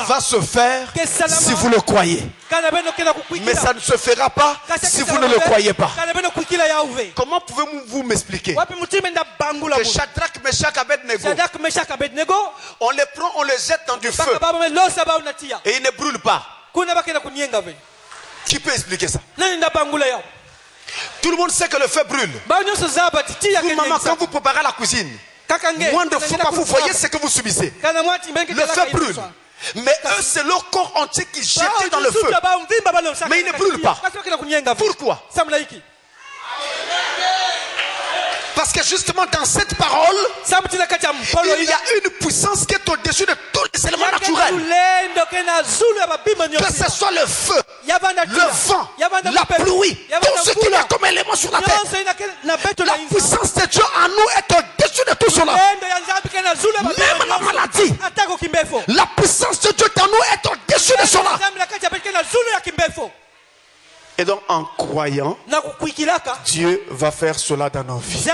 va se faire si vous le croyez. Mais ça ne se fera pas si vous ne le croyez pas. Comment pouvez-vous m'expliquer que Shadrach, Meshach, Abednego, on les prend, on les jette dans du feu et ils ne brûlent pas? Qui peut expliquer ça? Tout le monde sait que le feu brûle. Vous, maman, quand vous préparez la cuisine, moins de fois vous voyez ce que vous subissez. Le feu brûle. Mais eux, c'est leur corps entier qui est jeté dans le feu. Mais ils ne brûlent pas. Pourquoi? Parce que justement dans cette parole, il y a une puissance qui est au-dessus de tous les éléments naturels. Que ce soit le feu, le vent, la pluie, tout ce qu'il y a comme élément sur la terre. La puissance de Dieu en nous est au-dessus de tout cela. Même la maladie, la puissance de Dieu en nous est au-dessus de cela. Et donc en croyant, Dieu va faire cela dans nos vies.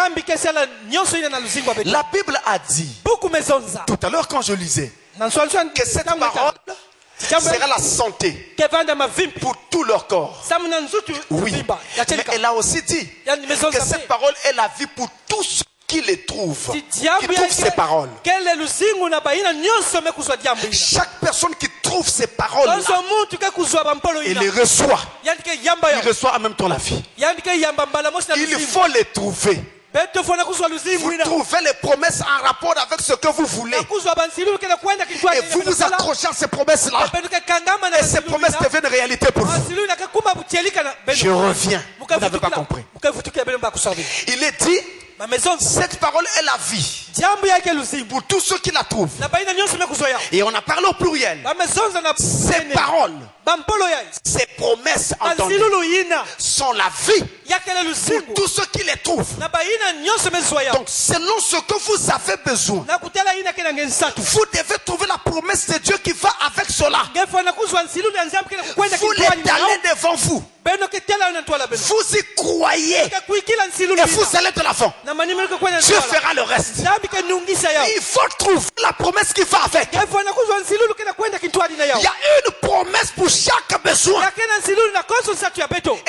La Bible a dit tout à l'heure quand je lisais que cette parole sera la santé pour tout leur corps. Oui, mais elle a aussi dit que cette parole est la vie pour tous qui les trouve, qui trouve ces paroles. Chaque personne qui trouve ces paroles, il les reçoit. Il reçoit en même temps la vie. Il faut les trouver. Vous trouvez les promesses en rapport avec ce que vous voulez. Et vous vous accrochez à ces promesses-là. Et ces promesses deviennent réalité pour vous. Je reviens. Vous n'avez pas compris. Il est dit, cette parole est la vie pour tous ceux qui la trouvent. Et on a parlé au pluriel. Ces paroles, ces promesses entendues sont la vie pour tous ceux qui les trouvent. Donc selon ce que vous avez besoin, vous devez trouver la promesse de Dieu qui va avec cela. Vous l'étalez devant vous. Vous y croyez et vous allez de l'avant. Dieu fera le reste. Il faut trouver la promesse qui va avec. Il y a une promesse pour chaque besoin. Et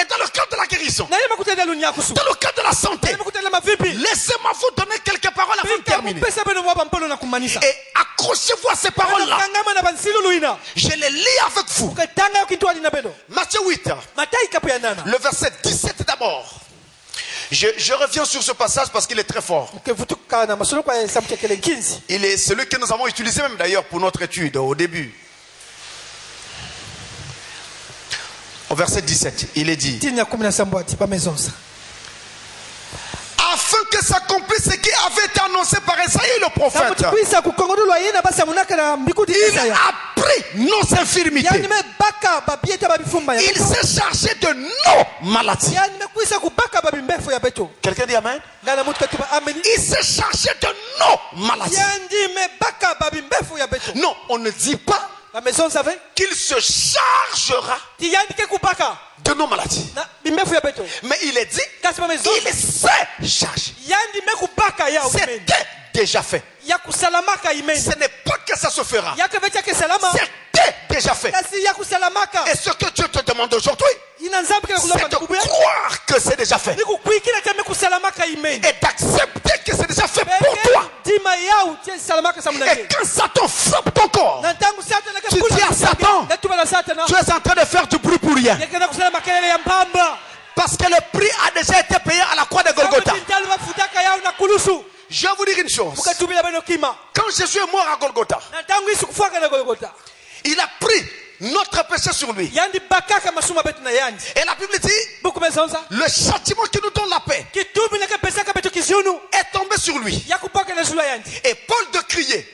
dans le cadre de la guérison, dans le cadre de la santé, laissez-moi vous donner quelques paroles avant de terminer. Et accrochez-vous à ces paroles-là. Je les lis avec vous. Matthieu 8, le verset 17 d'abord. Je reviens sur ce passage parce qu'il est très fort. Il est celui que nous avons utilisé même d'ailleurs pour notre étude au début. Au verset 17, il est dit: afin que s'accomplisse ce qui avait été annoncé par Esaïe le prophète. Il a pris nos infirmités. Il s'est chargé de nos maladies. Quelqu'un dit amen? Il s'est chargé de nos maladies. Non, on ne dit pas qu'il se chargera de nos maladies. Mais il est dit qu'il s'est chargé. C'était déjà fait. Ce n'est pas que ça se fera. C'était déjà fait. Et ce que Dieu te demande aujourd'hui, c'est de croire que c'est déjà fait. Et d'accepter que c'est déjà fait pour toi. Et quand Satan frappe ton corps, tu dis à Satan, tu es en train de faire du bruit pour rien. Parce que le prix a déjà été payé à la croix de Golgotha. Je vais vous dire une chose. Quand Jésus est mort à Golgotha, notre péché sur lui. yandi bakaka masuma betu na yandi Et la Bible dit, buku mesonza le châtiment qui nous donne la paix kitubi naka pesaka betu kizunu est tombé sur lui. yakupaka na zula yandi Et Paul de crier,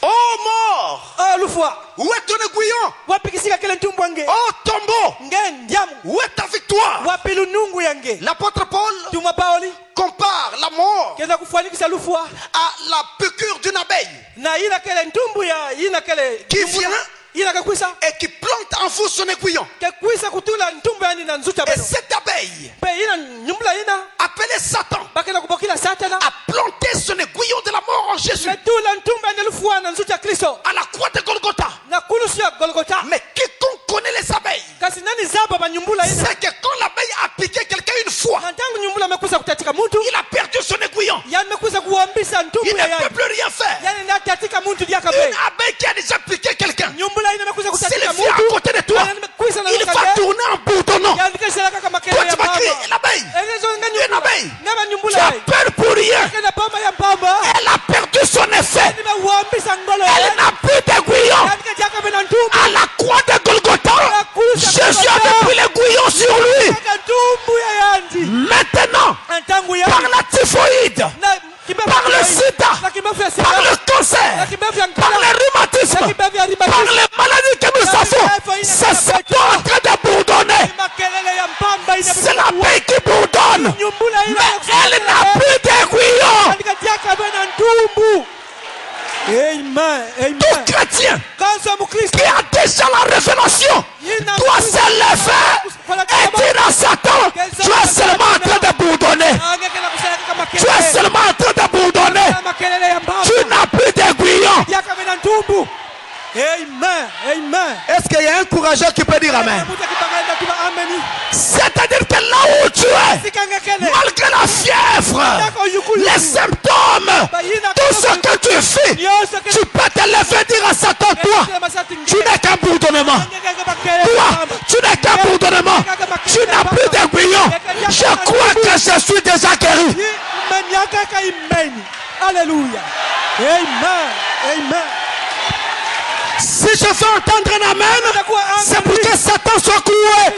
oh mort, lufwa où est ton aiguillon? wapikisika kele ntumbu wange Oh tombeau, ndiamu où est ta victoire? wapi lunungu yange L'apôtre Paul tuma paoli compare la mort kenda kufanikisha lufwa à la piqûre d'une abeille na ina kele ntumbu ya ina kele qui vient ina kakwisa et qui plante en vous son aiguillon. kekwisa kutula ntumbu yani na nzucha Et beno cette abeille, pe ina nyumbula ina appelée Satan, bakenda kubokila satana a planté son aiguillon de la mort en Jésus metula ntumbu yani lufwa na nzucha kristo à la croix de Golgotha. na kulusu ya golgota Mais quiconque connaît les abeilles, kasi nani zaba banyumbula ina c'est que quand l'abeille a piqué quelqu'un une fois, na ntangu nyumbula amekuza kutatika muntu il a perdu son aiguillon. yamekuza kuombisa ntumbu Il ya ne peut yani plus rien faire. yani natatika muntu lyakabe Une abeille qui a déjà piqué quelqu'un, nyumbula ina amekuza s'il kutatika vient à muntu côté de toi, il va tourner en bourdonnant. yani kashara kaka makele Toi, ya tu vas crier, baba l'abeille, elezo nga une nyumbula abeille. ngaba Tu nyumbula as peur pour rien. kana pamba ya pamba Elle a perdu son effet. nimeuombisa ngolo Elle n'a plus d'aiguillon. yani kajaka bena ntumbu À la croix de Golgotha, Jésus avait pris l'aiguillon sur lui. kaka ntumbu ya yandi Maintenant, ntangu ya par la typhoïde, na kibefu par le sida, na kibefu ya par le na cancer, kibefu ya par nkala le rhumatisme, na kibefu ya par ribati les maladies que nous avons, c'est Satan en train de bourdonner. makelele ya mpamba ina C'est l'abeille qui bourdonne. nyumbula ina Mais elle n'a plus d'aiguillon. yani kajaka bena ntumbu amen amen Tout chrétien kanso mukristo qui a déjà la révélation doit se lever et dire à Satan, tu es seulement en train de bourdonner. angekela kusala kama Tu es seulement en train de bourdonner. makelele ya mpamba Tu n'as plus d'aiguillon. yaka bena ntumbu amen amen Est-ce qu'il y a un courageux qui peut dire Amen? mtu akipangana tuba ameni C'est-à-dire que là où tu es, sikangekele malgré la fièvre, les symptômes, tout ce que tu fais, tu peux te lever et dire à Satan, toi, tu n'es qu'un bourdonnement. Toi, tu n'es qu'un bourdonnement. Tu n'as plus d'aiguillon. Je crois que je suis déjà guéri. Alléluia. Amen. Amen. Si je veux entendre un amen, c'est pour que Satan soit cloué.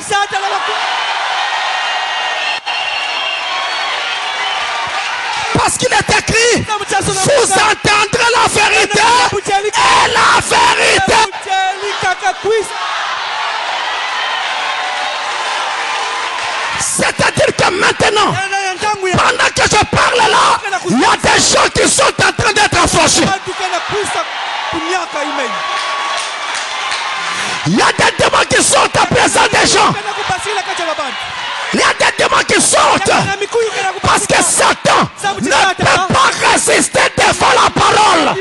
Parce qu'il est écrit, vous entendrez la vérité et la vérité. C'est-à-dire que maintenant, pendant que je parle là, il y a des gens qui sont en train d'être affranchis. Il y a des démons qui sortent à présent des gens. Il y a des démons qui sortent parce que Satan ne peut pas résister devant la parole.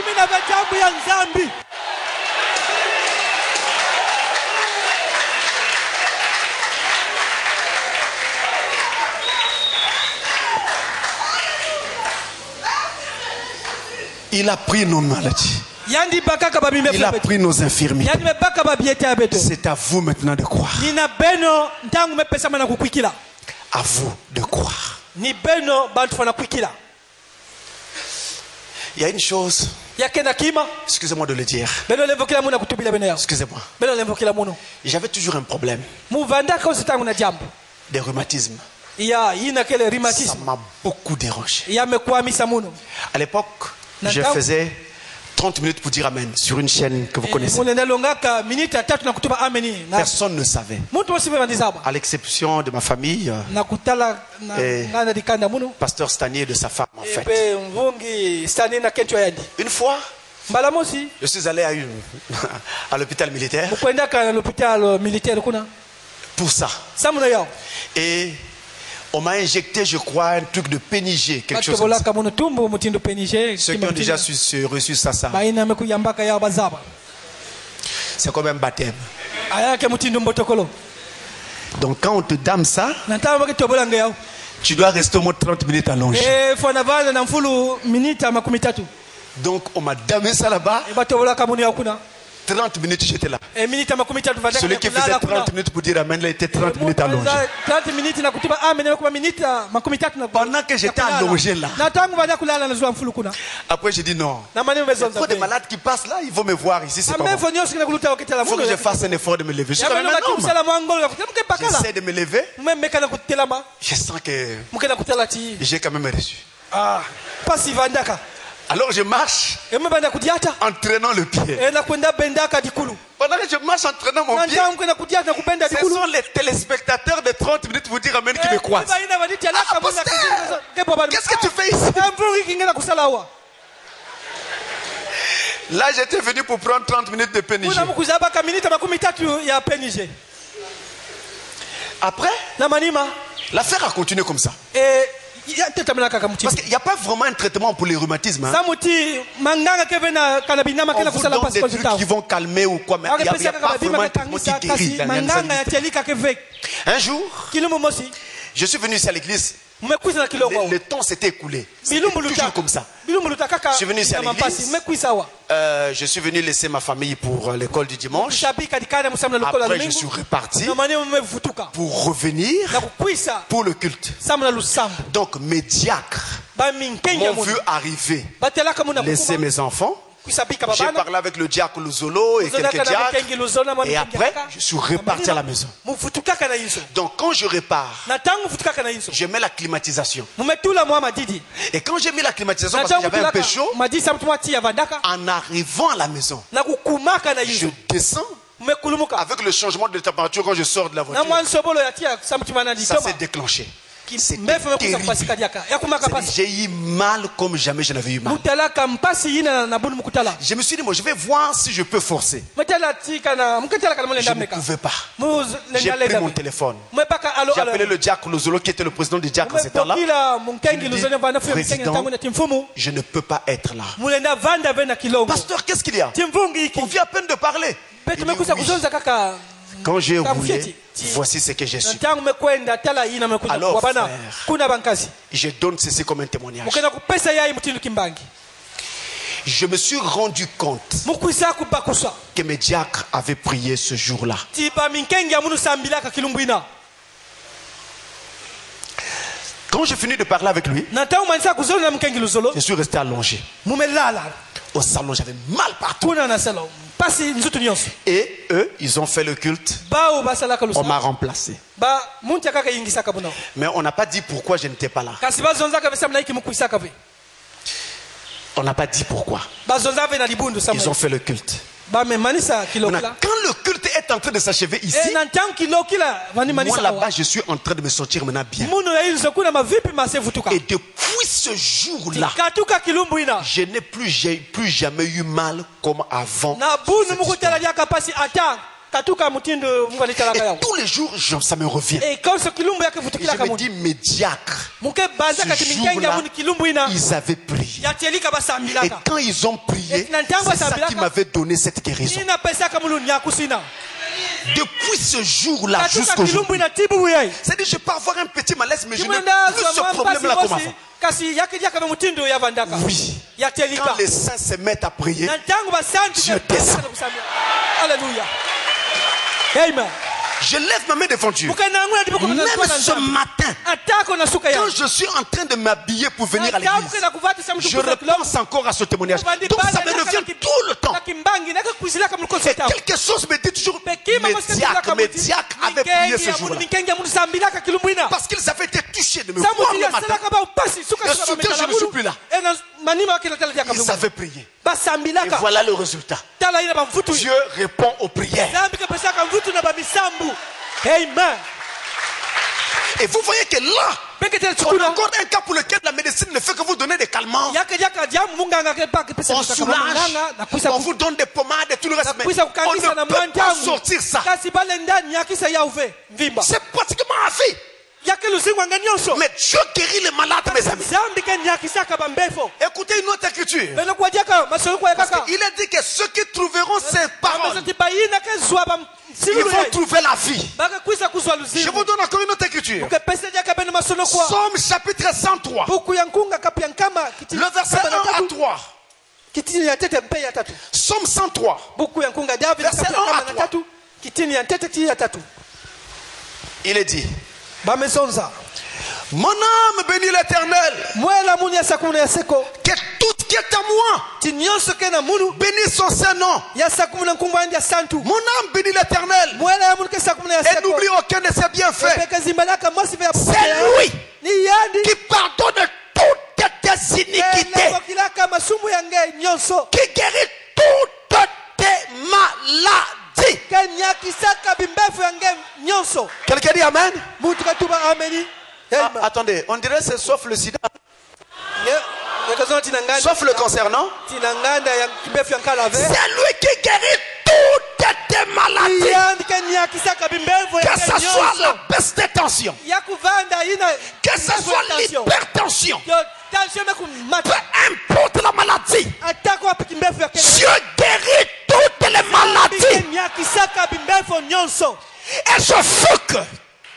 Il a pris nos maladies. Il a pris nos infirmités. C'est à vous maintenant de croire. À vous de croire. Il y a une chose. Excusez-moi de le dire. Excusez-moi. J'avais toujours un problème. Des rhumatismes. Ça m'a beaucoup dérangé. À l'époque, je faisais 30 minutes pour dire Amen sur une chaîne que vous connaissez. Personne ne savait. À l'exception de ma famille, et pasteur Stanier de sa femme en fait. Une fois, je suis allé à l'hôpital militaire pour ça. Et on m'a injecté, je crois, un truc de pénigé, quelque chose comme ça. Ceux qui ont déjà reçu ça. C'est comme un baptême. Donc quand on te dame ça, tu dois rester au moins 30 minutes allongé. Donc on m'a damé ça là-bas. 30 minutes, j'étais là. Eminita makumi tatu vadaka. Celui qui faisait 30 minutes pour dire Amen, là, était 30 minutes allongé. 30 minutes na kutuba amen na kuma minita makumi tatu na. Pendant que j'étais allongé là. Na tangu vadaka kulala na zwa mfulu kuna. Après, j'ai dit non. Na mani Il faut des malades qui passent là, ils vont me voir ici. C'est pas bon. Il faut que je fasse un effort de me lever. Je suis quand même un homme. J'essaie de me lever. Je sens que j'ai quand même reçu. Alors je marche en traînant le pied. Pendant que je marche en traînant mon pied, ce sont les téléspectateurs de 30 minutes vous dire Amen qui me croisent. Qu'est-ce que tu fais ici? Là, j'étais venu pour prendre 30 minutes de PNG. Après, l'affaire a continué comme ça. Parce qu'il n'y a pas vraiment un traitement pour les rhumatoïsmes. Hein. On vous donne des trucs qui vont calmer ou quoi, mais il n'y a pas vraiment un traitement qui guérit. Un jour, je suis venu ici à l'église. Le temps s'était écoulé. C'était toujours comme ça. Je suis venu ici à l'église. Je suis venu laisser ma famille pour l'école du dimanche. Après, je suis reparti pour revenir pour le culte. Donc, mes diacres m'ont vu arriver, laisser mes enfants. J'ai parlé avec le diacre Luzolo et quelques diacres. Et après, je suis reparti à la maison. Donc quand je repars, je mets la climatisation. Et quand j'ai mis la climatisation, parce que j'avais un peu chaud, en arrivant à la maison, je descends. Avec le changement de température quand je sors de la voiture, ça s'est déclenché. J'ai eu mal comme jamais je n'avais eu mal. Je me suis dit, moi, je vais voir si je peux forcer. Je ne pouvais pas. J'ai pris mon téléphone. J'ai appelé le diacre Lozolo qui était le président du diacre à ce temps-là. Président, je ne peux pas être là. Pasteur, qu'est-ce qu'il y a? On vient à peine de parler. Quand j'ai roulé, voici ce que j'ai su. Alors, frère, je donne ceci comme un témoignage. Je me suis rendu compte que mes diacres avaient prié ce jour-là. Quand j'ai fini de parler avec lui, je suis resté allongé. Au salon, j'avais mal partout. Et eux, ils ont fait le culte. On m'a remplacé. Mais on n'a pas dit pourquoi je n'étais pas là. On n'a pas dit pourquoi. Ils ont fait le culte. Maintenant, quand le culte est en train de s'achever ici, moi là-bas, je suis en train de me sentir maintenant bien. Et depuis ce jour-là, je n'ai plus jamais eu mal comme avant. Et tous les jours, ça me revient. Et je me dis, mes diacres, ce jour-là, ils avaient prié. Et quand ils ont prié, c'est ça qui m'avait donné cette guérison. Depuis ce jour-là jusqu'aujourd'hui, c'est-à-dire je peux avoir un petit malaise, mais je n'ai plus ce problème-là comme avant. Oui. Quand les saints se mettent à prier, Dieu descend. Alléluia. Amen. Je lève ma main devant Dieu. Même ce matin, quand je suis en train de m'habiller pour venir à l'église, je repense encore à ce témoignage. Donc ça me revient tout le temps. Et quelque chose me dit toujours, mes diacres avaient prié ce jour-là. Parce qu'ils avaient été touchés de me voir le matin. Et soudain, je ne suis plus là. Ils avaient prié. Et voilà le résultat. Dieu répond aux prières. Amen. Et vous voyez que là, on a encore un cas pour lequel la médecine ne fait que vous donner des calmants. On soulage, on vous donne des pommades et tout le reste. Mais on ne peut pas sortir ça. C'est pratiquement à vie. Mais Dieu guérit les malades, mes amis. Écoutez une autre écriture. Parce qu'il a dit que ceux qui trouveront ces paroles, ils vont trouver la vie. Je vous donne encore une autre écriture. Psaume chapitre 103. Le verset 1 à 3. kitini ya tete mpe ya tatu. Psaume 103. Buku ya nkunga David Verset kapitel 1 à kama na tatu. Kitini ya tete ti ya tatu. Il est dit, Bamesonza. mon âme bénit l'Éternel. Mwela muni ya sakumuna ya seko. Que tout ce qui est à moi Tinyonso ke na munu. bénisse son Saint-Nom. Ya sakumuna nkumba ya santu. Mon âme bénit l'Éternel. Mwela ya muni ke sakumuna ya Et seko. n'oublie aucun de ses bienfaits. Peke zimbalaka mosi ve ya C'est lui Ni yandi. qui pardonne toutes tes iniquités, Kilaka masumu ya nge nyonso. qui guérit toutes tes maladies. Kenya kisaka bimbefu ya nge nyonso. Quelqu'un dit Amen? Mutu katuba ameni. Ah, attendez, on dirait c'est sauf le sida, Yekazona tinanganda. sauf le cancer, non? Tinanganda ya kimbefu ya nkalave. C'est lui qui guérit toutes tes maladies. Yandi kenya kisaka bimbefu ya Que ce nge soit la nyonso. baisse de tension, Ya kuvanda ina. que ce soit l'hypertension, Yo tension me kumata. peu importe la maladie, Atako wapi kimbefu ya kenya. Dieu guérit toutes les maladies. Kenya kisaka bimbefu nyonso. Et je veux que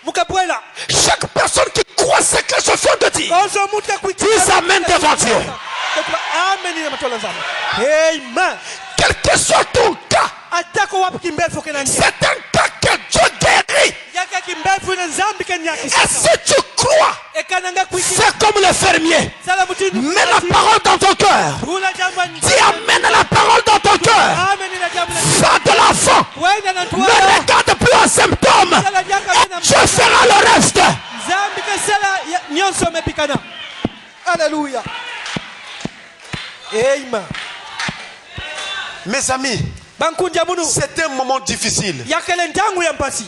Mukabwela. chaque personne qui croit ce que je viens de dire, Ozo muta kuitika. dise Amen devant Dieu. Amen na matola nzambe. Amen. Quel que soit ton cas, Atako wapi kimbefu kenya. c'est un cas que Dieu guérit. Yaka kimbefu na nzambe kenya Et kisaka. si tu crois, Ekananga kuitika. fais comme le fermier. Sala mutinu. Mets la parole dans ton cœur. Ula jambo Dis Amen à la parole dans ton cœur. Amen na jambo. Va de l'avant. Wenda na Ne tuwa. regarde plus un symptôme. Je ferai le reste. Zambi kesala nyonso mepikana. Alléluia. Amen. Mes amis, Bankunja munu. c'était un moment difficile. Yakele ntangu ya mpasi.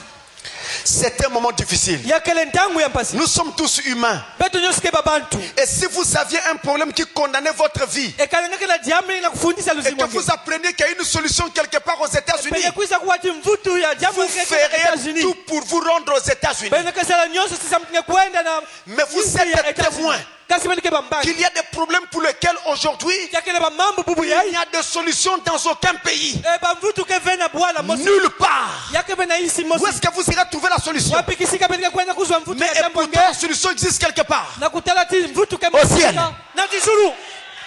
C'était un moment difficile. Yakele ntangu ya mpasi. Nous sommes tous humains. Beto nyonso ke babantu. Et si vous aviez un problème qui condamnait votre vie, Ekalanga kila jambo na kufundisha et que luzimu. vous appreniez qu'il y a une solution quelque part aux États-Unis, Pele kuisa kuwati mvutu ya jambo vous feriez tout pour vous rendre aux États-Unis. Pele kesala nyonso sisa mtinge kwenda na. Mais vous êtes témoins Kasi mani ke bambaki. qu'il y a des problèmes pour lesquels aujourd'hui, Yakele ba mambo bubu il yai. n'y a de solution dans aucun pays. E ba mvutu ke vena bwala mosi. Nulle part. Yake vena isi mosi. Où est-ce que vous irez trouver la solution? Wapi kisika pele kwenda kuzwa mvutu Mais ya et jambo pourtant, la solution existe quelque part. na kutala ti mvutu ke Au ciel. na tizuru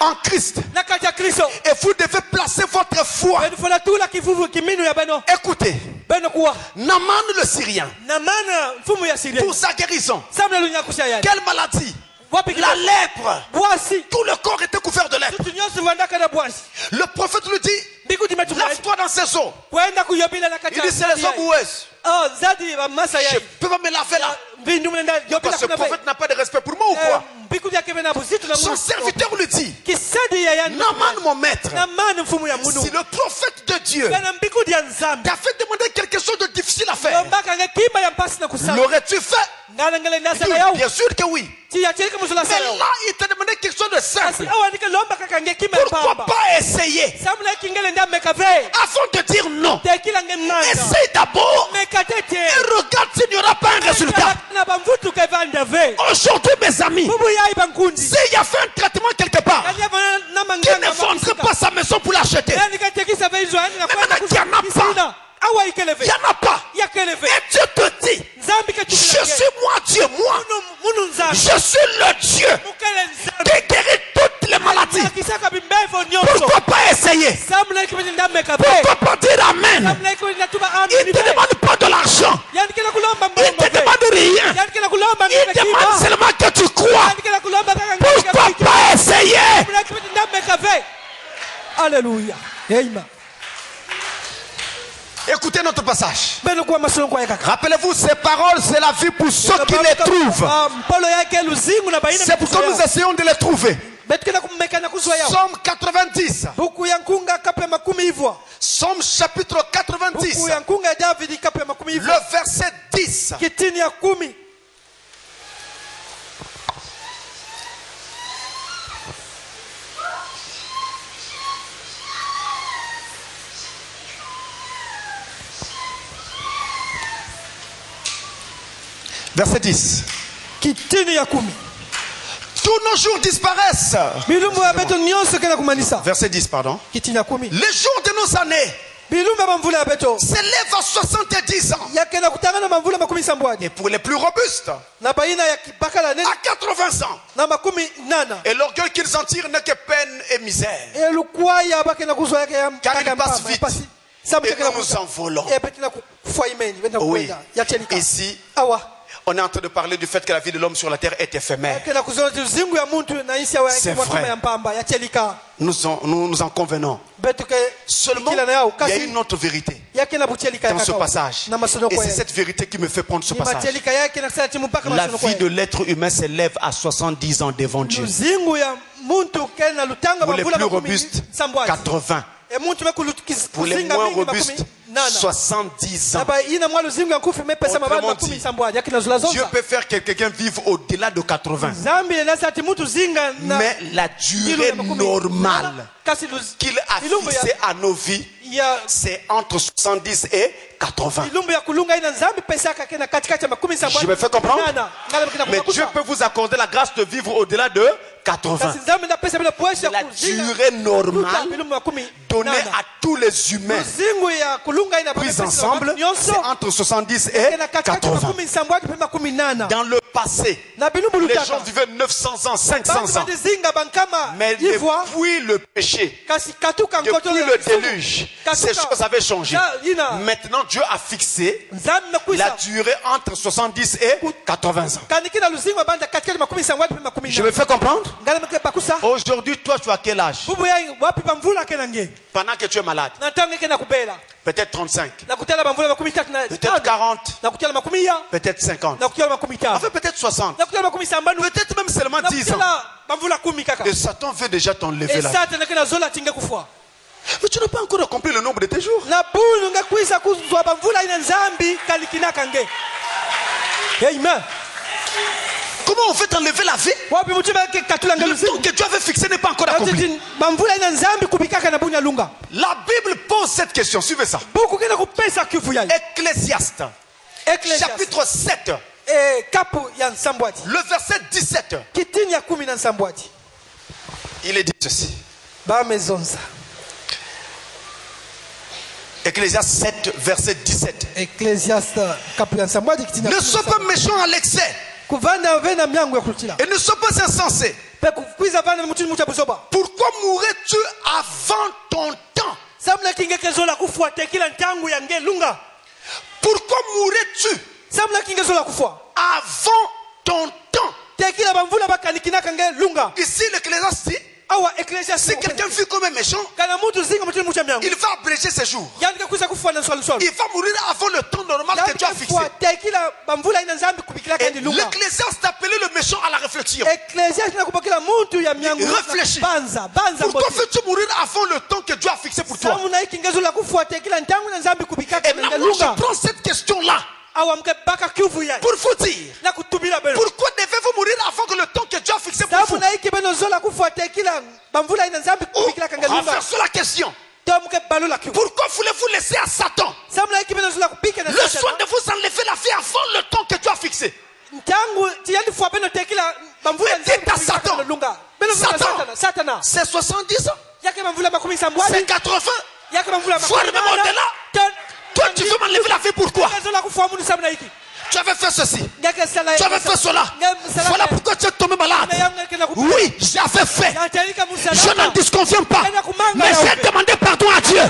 En Christ. na kati ya Kristo. Et vous devez placer votre foi. Beno fola tula kivuvu kiminu ya beno. Écoutez, Beno kuwa Naaman le Syrien, na mana mfumu ya Syria. pour sa guérison, Samna lunya kushaya. quelle maladie? Wapi La lèpre. Bwasi. Tout le corps était couvert de lèpre. Tutu nyonso wandaka na bwasi. Le prophète lui dit, Biku dimetu. lave-toi dans ces eaux. Kwenda kuyobila na kati Il dit, c'est les eaux boueuses. Oh, zadi ba masa Je yai. peux pas me laver là. Vindu mnenda yobila Parce que le kuna bai. prophète n'a pas de respect pour moi ou quoi? Biku dia kevena buzitu na Son munu. serviteur lui dit, Kisadi ya yani. Naaman mon maître, Na mana mfumu ya munu. si le prophète de Dieu Bena mbiku dia nzambi. t'a fait demander quelque chose de difficile à faire, Yombaka ngekimba ya mpasi na kusama. l'aurais-tu fait? Ngana ngale Il nasa dit, na yao. bien sûr que oui. Ti ya chirika musula Mais sa yao. là, il t'a demandé quelque chose de simple. Awa nika lomba kaka ngekimba ya Pourquoi pamba. pas essayer Samla kingele nda mekave. avant de dire non? Tekila ngemnanda. Essaye d'abord Mekatete. et regarde s'il n'y aura pas un résultat. Na bamvutu ke vandave. Aujourd'hui, mes amis, Bubu yai bankundi. s'il y a fait un traitement quelque part, Kanya bana na qui manganga. ne vendrait pas sa maison pour l'acheter, Yani katekisa vaizo yani na Mais kwenda maintenant, il y en a kusina. Awa ikeleve. il n'y en a pas. Ya keleve. Et Dieu te dit, Nzambi ke je suis moi Dieu, moi. munu nzambi. Je suis le Dieu Mukele nzambi. qui guérit toutes les maladies. Kisaka bimbevo nyonso. Pourquoi pas essayer? Samla kibindi nda mekave. Pourquoi pas dire Amen? Samla kibindi natuba Il amini. ne te demande pas de l'argent. Yani kila kulomba Il ne te demande rien. Yani kila kulomba Il demande seulement que tu crois. Yani kila kulomba kaka Pourquoi pas essayer? Samla kibindi nda mekave. Alléluia. Amen. Écoutez notre passage. Beno kwa masongo ya kaka. Rappelez-vous, ces paroles, c'est la vie pour ceux qui les trouvent. Polo yake luzingu na baina. C'est pourquoi nous essayons de les trouver. Betukena kummekana kuzwa yao. Psaume 90. Buku ya nkunga kape makumi hivyo. Psaume chapitre 90. Buku ya nkunga ya David kape makumi hivyo. Le verset 10. Kitini ya 10. Verset 10. Kitini ya 10. Tous nos jours disparaissent. Milumbu ya beto nyonso kena kumanisa. Verset 10, pardon. Kitini ya 10. Les jours de nos années s'élève à 70 ans. Et pour les plus robustes, à 80 ans. Et l'orgueil qu'ils en tirent n'est que peine et misère. Car ils passent vite. Et nous nous envolons. Oui. Ici, on est en train de parler du fait que la vie de l'homme sur la terre est éphémère. C'est vrai. Nous en convenons. Seulement, il y a une autre vérité dans ce passage. Et c'est cette vérité qui me fait prendre ce passage. La vie de l'être humain s'élève à 70 ans devant Dieu. Pour les plus robustes, 80. Pour les moins robustes, 70 ans. Autrement dit, Dieu peut faire que quelqu'un vive au-delà de 80. Mais la durée normale qu'il a fixée à nos vies, c'est entre 70 et 80. Je me fais comprendre? Mais Dieu peut vous accorder la grâce de vivre au-delà de 80. C'est la durée normale donnée à tous les humains pris ensemble, c'est entre 70 et 80. Dans le passé, les gens vivaient 900 ans, 500 ans. Mais depuis le péché, depuis le déluge, ces choses avaient changé. Maintenant, Dieu a fixé la durée entre 70 et 80 ans. Je me fais comprendre? Aujourd'hui, toi, tu as quel âge? Pendant que tu es malade. Peut-être 35. Peut-être 40. Peut-être 50. Enfin, peut-être 60. Peut-être même seulement 10 ans. Et Satan veut déjà t'enlever la vie. Mais tu n'as pas encore accompli le nombre de tes jours. Amen. Comment on veut t'enlever la vie? Le temps que Dieu avait fixé n'est pas encore accompli. La Bible pose cette question. Suivez ça. Ecclésiaste, chapitre 7. Le verset 17. Il est dit ceci. Ecclésiaste 7, verset 17. Ne sois pas méchant à l'excès. Et ne sois pas insensé. Pourquoi mourrais-tu avant ton temps? Pourquoi mourrais-tu avant ton temps? Ici l'Ecclésiaste dit, si quelqu'un vit comme un méchant, il va abréger ses jours. Il va mourir avant le temps normal que Dieu a fixé. L'Ecclésiaste appelait le méchant à la réflexion. Réfléchis. Pourquoi veux-tu mourir avant le temps que Dieu a fixé pour toi? Et maintenant je prends cette question-là pour vous dire, pourquoi devez-vous mourir avant que le temps que Dieu a fixé pour vous? Ou renversons la question. Pourquoi voulez-vous laisser à Satan le soin de vous enlever la vie avant le temps que Dieu a fixé? Et dites à Satan, Satan, c'est 70 ans, c'est 80, voire même au-delà. Toi, tu veux m'enlever la vie, pourquoi? Tu avais fait ceci, tu avais fait cela. Voilà pourquoi tu es tombé malade. Oui, j'avais fait. Je n'en disconviens pas. Mais j'ai demandé pardon à Dieu.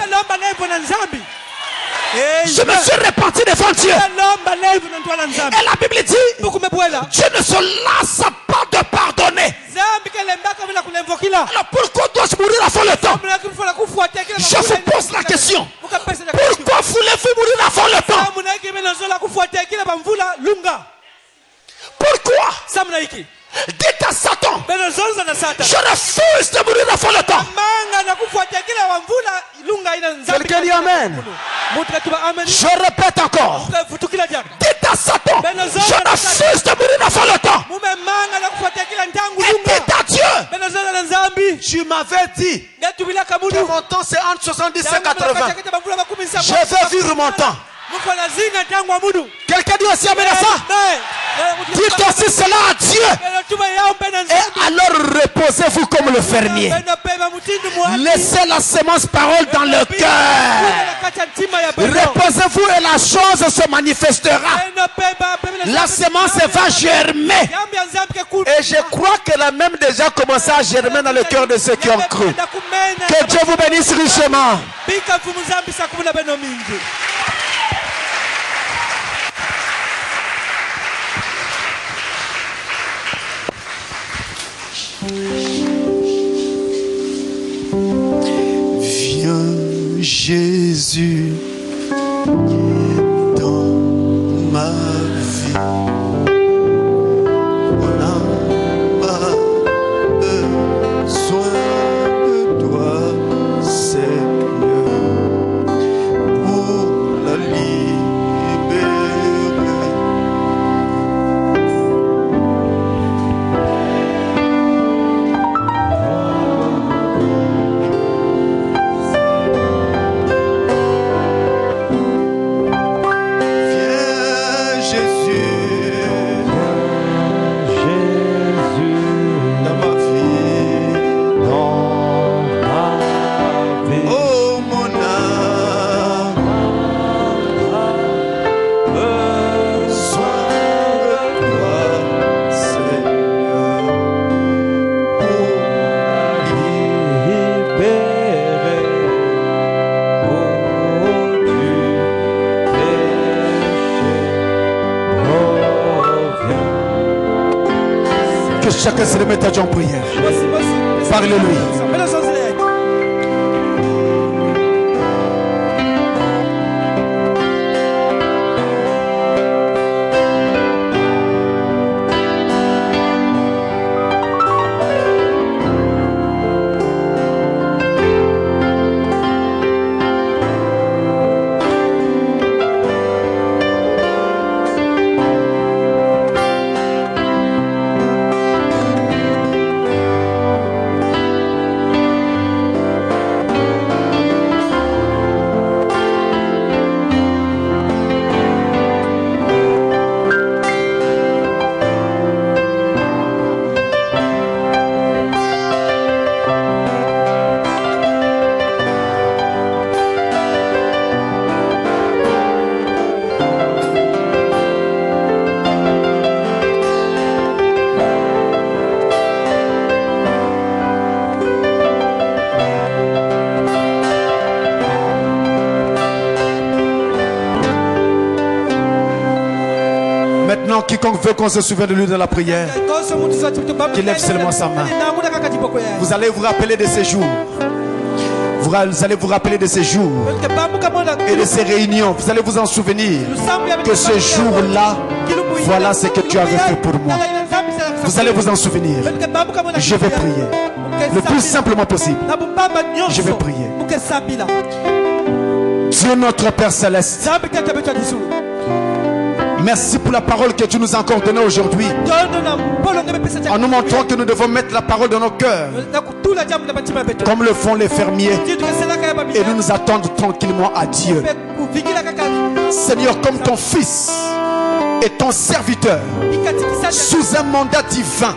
Je me suis repenti devant Dieu. Et la Bible dit, Dieu ne se lasse pas de pardonner. Alors pourquoi dois-je mourir avant le temps? Je vous pose la question. Pourquoi voulez-vous mourir avant le temps? Pourquoi? Dites à Satan, je refuse de mourir avant le temps. Quelqu'un dit Amen. Je répète encore. Dites à Satan, je refuse de mourir avant le temps. Et dites à Dieu, tu m'avais dit que mon temps c'est entre 70 et 80. Je vais vivre mon temps. Quelqu'un dit aussi Amen à ça? Dites aussi cela à Dieu. Et alors reposez-vous comme le fermier. Laissez la semence parole dans le cœur. Reposez-vous et la chose se manifestera. La semence va germer. Et je crois qu'elle a même déjà commencé à germer dans le cœur de ceux qui ont cru. Que Dieu vous bénisse richement. Viens Jésus dans ma vie. On a besoin de toi, Seigneur, pour la libérer. Chacun se remette à Dieu en prière. Parlez-lui. Quiconque veut qu'on se souvienne de lui dans la prière, qu'il lève seulement sa main. Vous allez vous rappeler de ces jours. Vous allez vous rappeler de ces jours et de ces réunions. Vous allez vous en souvenir que ce jour-là, voilà ce que tu avais fait pour moi. Vous allez vous en souvenir. Je vais prier le plus simplement possible. Je vais prier. Dieu notre Père Céleste, merci pour la parole que tu nous as encore donnée aujourd'hui, en nous montrant que nous devons mettre la parole dans nos cœurs, comme le font les fermiers, et nous nous attendre tranquillement à Dieu. Seigneur, comme ton fils et ton serviteur, sous un mandat divin,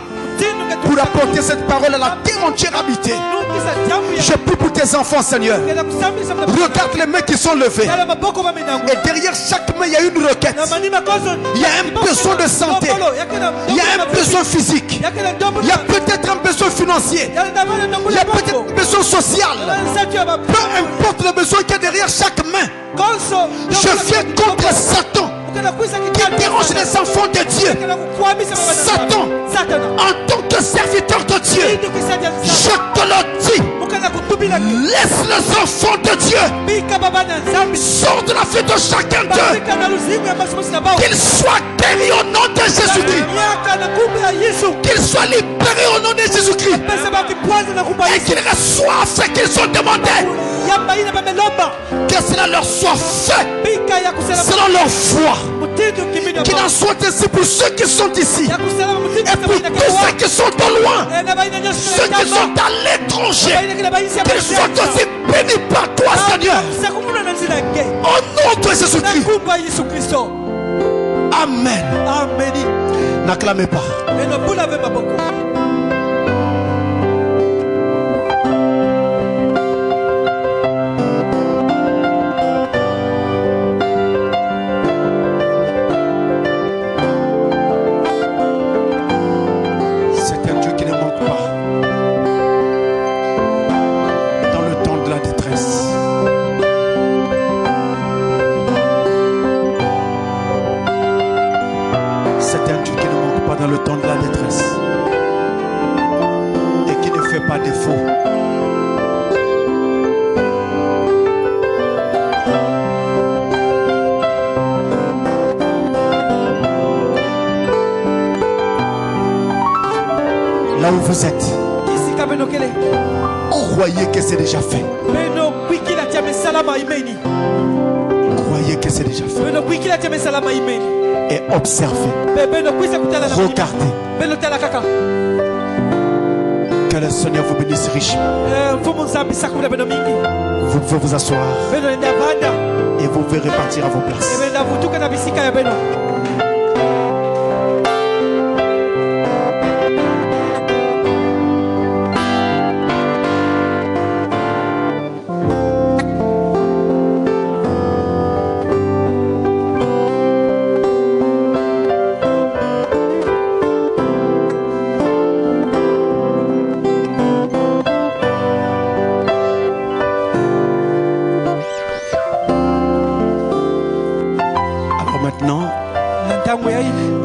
pour apporter cette parole à la terre entière habitée. Je prie pour tes enfants, Seigneur. Regarde les mains qui sont levées. Et derrière chaque main, il y a une requête. Il y a un besoin de santé. Il y a un besoin physique. Il y a peut-être un besoin financier. Il y a peut-être un besoin social. Peu importe le besoin qu'il y a derrière chaque main. Je viens contre Satan qui dérange les enfants de Dieu. Satan, en tant que serviteur de Dieu, je te le dis, laisse les enfants de Dieu sort de la vie de chacun d'eux, qu'ils soient guéris au nom de Jésus-Christ, qu'ils soient libérés au nom de Jésus-Christ, et qu'ils reçoivent ce qu'ils ont demandé, que cela leur soit fait selon leur foi. Qu'il en soit ainsi pour ceux qui sont ici et pour tous ceux qui sont de loin, ceux qui sont à l'étranger, qu'ils soient aussi bénis par toi, Seigneur, au nom de Jésus-Christ. Amen. N'acclamez pas. C'est un Dieu qui ne manque pas dans le temps de la détresse. C'est un Dieu qui ne manque pas dans le temps de la détresse et qui ne fait pas défaut. Là où vous êtes, croyez que c'est déjà fait. Croyez que c'est déjà fait. Et observez. Regardez. Que le Seigneur vous bénisse richement. Vous pouvez vous asseoir et vous verrez partir à vos places.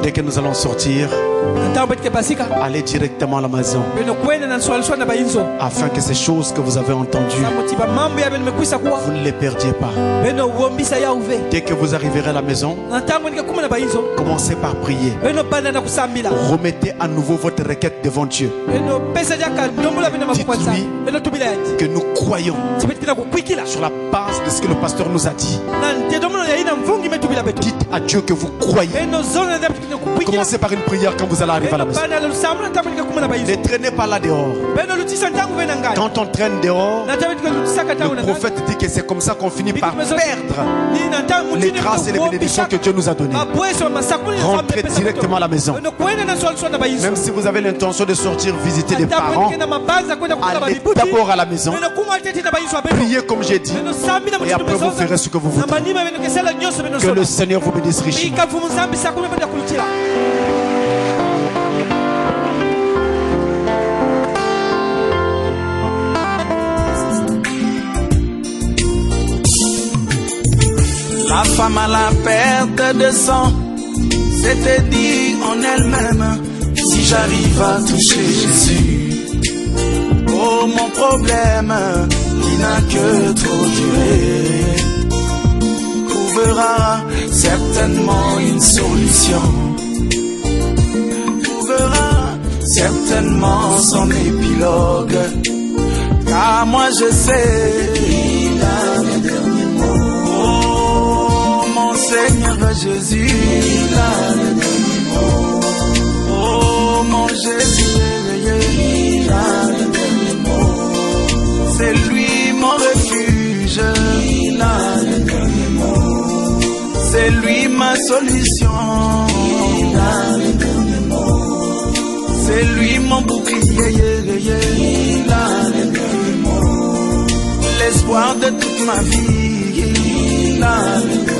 Dès que nous allons sortir, allez directement à la maison afin que ces choses que vous avez entendues, vous ne les perdiez pas. Dès que vous arriverez à la maison, commencez par prier. Remettez à nouveau votre requête devant Dieu. Dites-lui que nous croyons sur la base de ce que le pasteur nous a dit. Dites à Dieu que vous croyez. Commencez par une prière quand vous allez arriver à la maison. Ne traînez pas là dehors. Quand on traîne dehors, le prophète dit que c'est comme ça qu'on finit par perdre les grâces et les bénédictions que Dieu nous a données. Rentrez directement à la maison. Même si vous avez l'intention de sortir visiter des parents, allez d'abord à la maison. Priez comme j'ai dit. Et après vous ferez ce que vous voudrez. Que le Seigneur vous bénisse richement. La femme à la perte de sang s'était dit en elle-même, si j'arrive à toucher Jésus, oh mon problème qui n'a que trop duré, trouvera certainement une solution, trouvera certainement son épilogue, car moi je sais qu'il a le dernier mot. Mon Seigneur Jésus, il a le dernier mot. Oh mon Jésus, il a le dernier mot. C'est lui mon refuge, il a le dernier mot. C'est lui ma solution, il a le dernier mot. C'est lui mon bouclier, il a le dernier mot. L'espoir de toute ma vie, il a le dernier mot.